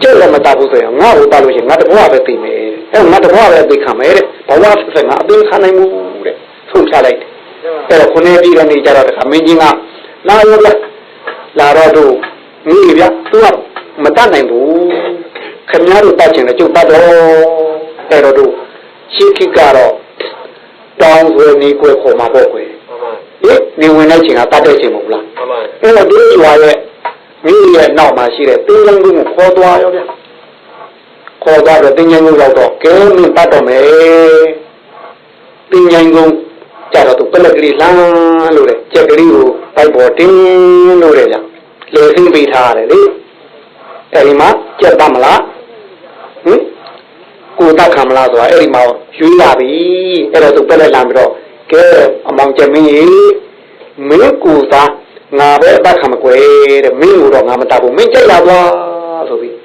ကျက်လည်းမတက်ဘူးဆိုရင်ငါ့ကိုတက်လို့ရှိရင်ငါတဘွားပဲသိမယ်အဲ့ငါတဘွားပဲသိခံမယ်တဲ့ဘဝဆက်ငါအသိခံနိုင်မှုတဲ့ဆုံးဖြတ်လိုက်အဲ့တော့ခုနေပြီးတော့နေကြတော့တခါမင်းကြီးကလာရောဗျလာတော့တို့မိဗျသူကမတတ်နိုင်ဘူးခင်ဗျားတို့တတ်ချင်တယ်ကျုပ်တတ်တော့အဲ့တော့တို့ရှိခိကတော့တောင်းဆိုနေကိုခေါ်မှာပေါ့ကွယ်ဟင်နေဝင်တဲ့ချိန်ကတတ်တဲ့ချိန်မဟုတ်လားအဲ့တော့ဒီရွာရဲ့မိရဲ့နောက်မှာရှိတဲ့တင်းကျန်းကုန်းကိုခေါ်သွားရောဗျခေါ်သွားတော့တင်းကျန်းကုန်းရောက်တော့ကဲမင်းတတ်တော့မယ်တင်းကျန်းကုန်းကြတော့သူပလက်ကလေးလမ်းလို့တဲ့ကြက်ကလေးကိုပိုက်ပေါ်တင်းလို့တဲ့ဗျလေသိပေးထားရတယ်လေအဲဒီမှာကြက်တတ်မလားဟင်ကိုတတ်ခံမလားဆိုတာအဲဒီမှာရွေးလာပြီအဲ့တော့သူပလက်လမ်းပြီးတော့ကဲအမောင်ကျမင်းကြီးမင်းကိုသားငါပဲအပတ်ခံမကွယ်တဲ့မင်းကိုတော့ငါမတတ်ဘူးမင်းကြက်ရသွားဆိုပြီး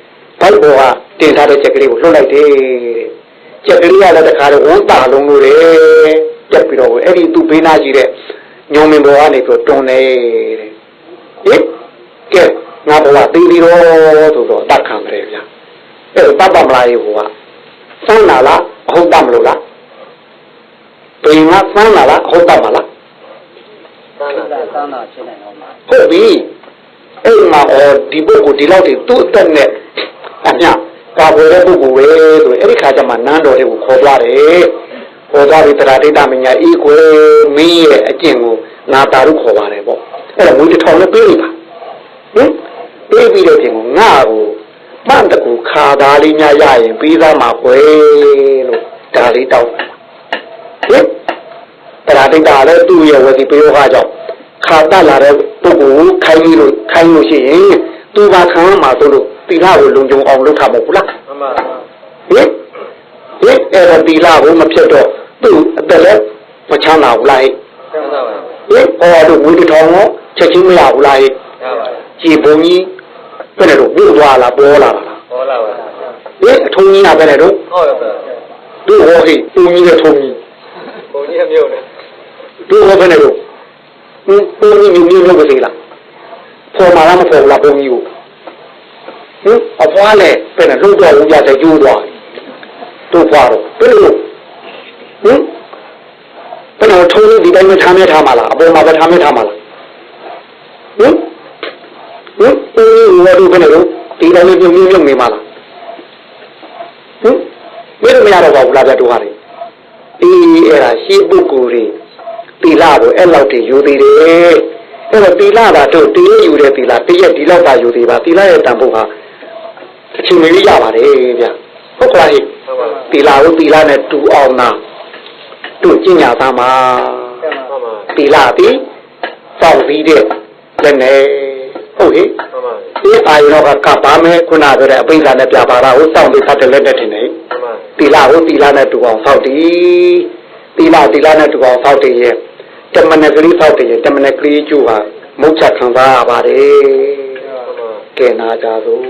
ဘိုက်ဘောကတင်ထားတဲ့ကြက်ကလေးကိုလှုပ်လိုက်တယ်ကြက်ကလေးကလည်းတခါတော့ဝန်းတာလုံးလို့တယ်ကြက်ပြီးတော့အဲ့ဒီသူ့ဘေးနာကြီးတဲ့ညုံမင်ဘောကနေပြီးတွန်းတယ်တဲ့ဟင်ကဲငါဘဝသိပြီးတော့ဆိုတော့တတ်ခံတယ်ဗျာအဲ့တော့တတ်ပါမလားရေဘဝစမ်းလာလားအဟုတ်တတ်မလို့လားဘယ်မှာစမ်းလာလားအဟုတ်တတ်မလားသမ်းတာဖြစ်နိုင်တော့မှာဟုတ်ပြီအဲ့မှာဒီပုဂ္ဂိုလ်ဒီလောက်ထိသူ့အသက်နဲ့အမြကာဝယ်တဲ့ပုဂ္ဂိုလ်ပဲဆိုအဲ့ဒီခါကျမှနန်းတော်တွေကိုခေါ်သွားတယ်ခေါ်သွားပြီးတရားဒိဋ္ဌမညာအေးကွယ်မင်းရဲ့အကျင့်ကိုငါတာရုခေါ်ပါတယ်ပေါ့အဲ့တော့ငွေ1000နဲ့ပေးလိုက်ပါဟင်ပေးပြီးတဲ့ပြင်ကိုငါ့ကိုမန့်တကူခါသားလေးများရရင်ပေးသားမှာကွယ်လို့ဒါလေးတောင်းဟင်တရားဒိဋ္ဌလည်းသူ့ရဲ့ဝစီပယောဂကြောင့်ခါတက်လာတဲ့ပုဂ္ဂိုလ်ခိုင်းလို့ရှိရင်သူပါခံမှာဆိုလို့တိလာကိုလုံခြုံအောင်လုပ်ထားမဟုတ်ဘူးလားမှန်ပါဟင်အဲ့ဒါတိလာကိုမဖြစ်တော့သူ့အသက်လည်းမချမ်းသာဘူးလားချမ်းသာပါဟင်တို့ငွေ1000ကိုချက်ချင်းမရဘူးလားရပါကြည်ဘုံကြီးဘယ်နဲ့တော့ပို့သွားလားပေါ်လာလားပေါ်လာပါဟင်အထုံးကြီးကဘယ်နဲ့တော့ဟုတ်ပါသူ့ဟောဟိသူ့ကြီးနဲ့ထုံးကြီးဘုံကြီးအမြုပ်တယ်သူ့ဟောဘယ်နဲ့တော့ဘုံကြီးမျိုးလုပ်ပါသေးလားပေါ်မှာလားမပေါ်ဘူးလားဘုံကြီးကိုဟင်အဖွားလည်းဘယ်နဲ့လုံးတော့ဦးကြတဲ့ကျိုးသွားတို့ဖွားတော့ဘယ်လိုဟင်ဘယ်တော့ထုံးဒီတိုင်းမထားမဲထားမှာလားအပေါ်မှာပဲထားမဲထားမှာလားဟင်ဝါတို့ဘယ်နဲ့တော့ဒီတိုင်းမျိုးနေမှာလားဟင်မင်းတို့မရတော့ပါဘူးလားဗျတို့ဟာလေအဲ့ဒါရှင်းပုဂ္ဂိုလ်တွေတီလာကိုအဲ့လောက်တည်းယူသေးတယ်အဲ့တော့တီလာတာတို့တည်းယူတဲ့တီလာတည့်ရက်ဒီလောက်ပါယူသေးပါတီလာရဲ့တန်ဖို့ဟာအချိန်မီရပါတယ်ဗျဟုတ်ကဲ့တီလာကိုတီလာနဲ့တူအောင်နာတို့ကျင့်ကြသားမှာတီလာပြီးစောင့်ပြီးတဲ့လည်းနဲ့ဟုတ်ဟဲ့ဒီအာရုံကကပါမယ်ခုနပြောတဲ့အပိဓာနဲ့ပြပါတာကိုစောင့်ပြီးဖတ်တယ်လက်နဲ့ထင်တယ်တီလာကိုတီလာနဲ့တူအောင်စောင့်တည်တီလာနဲ့တူအောင်စောင့်တည်ရဲ့တမနကလေးစောင့်တည်ရဲ့တမနကလေးကျိုးဟာမုတ်ချခံစားရပါတယ်ကဲနာကြသို့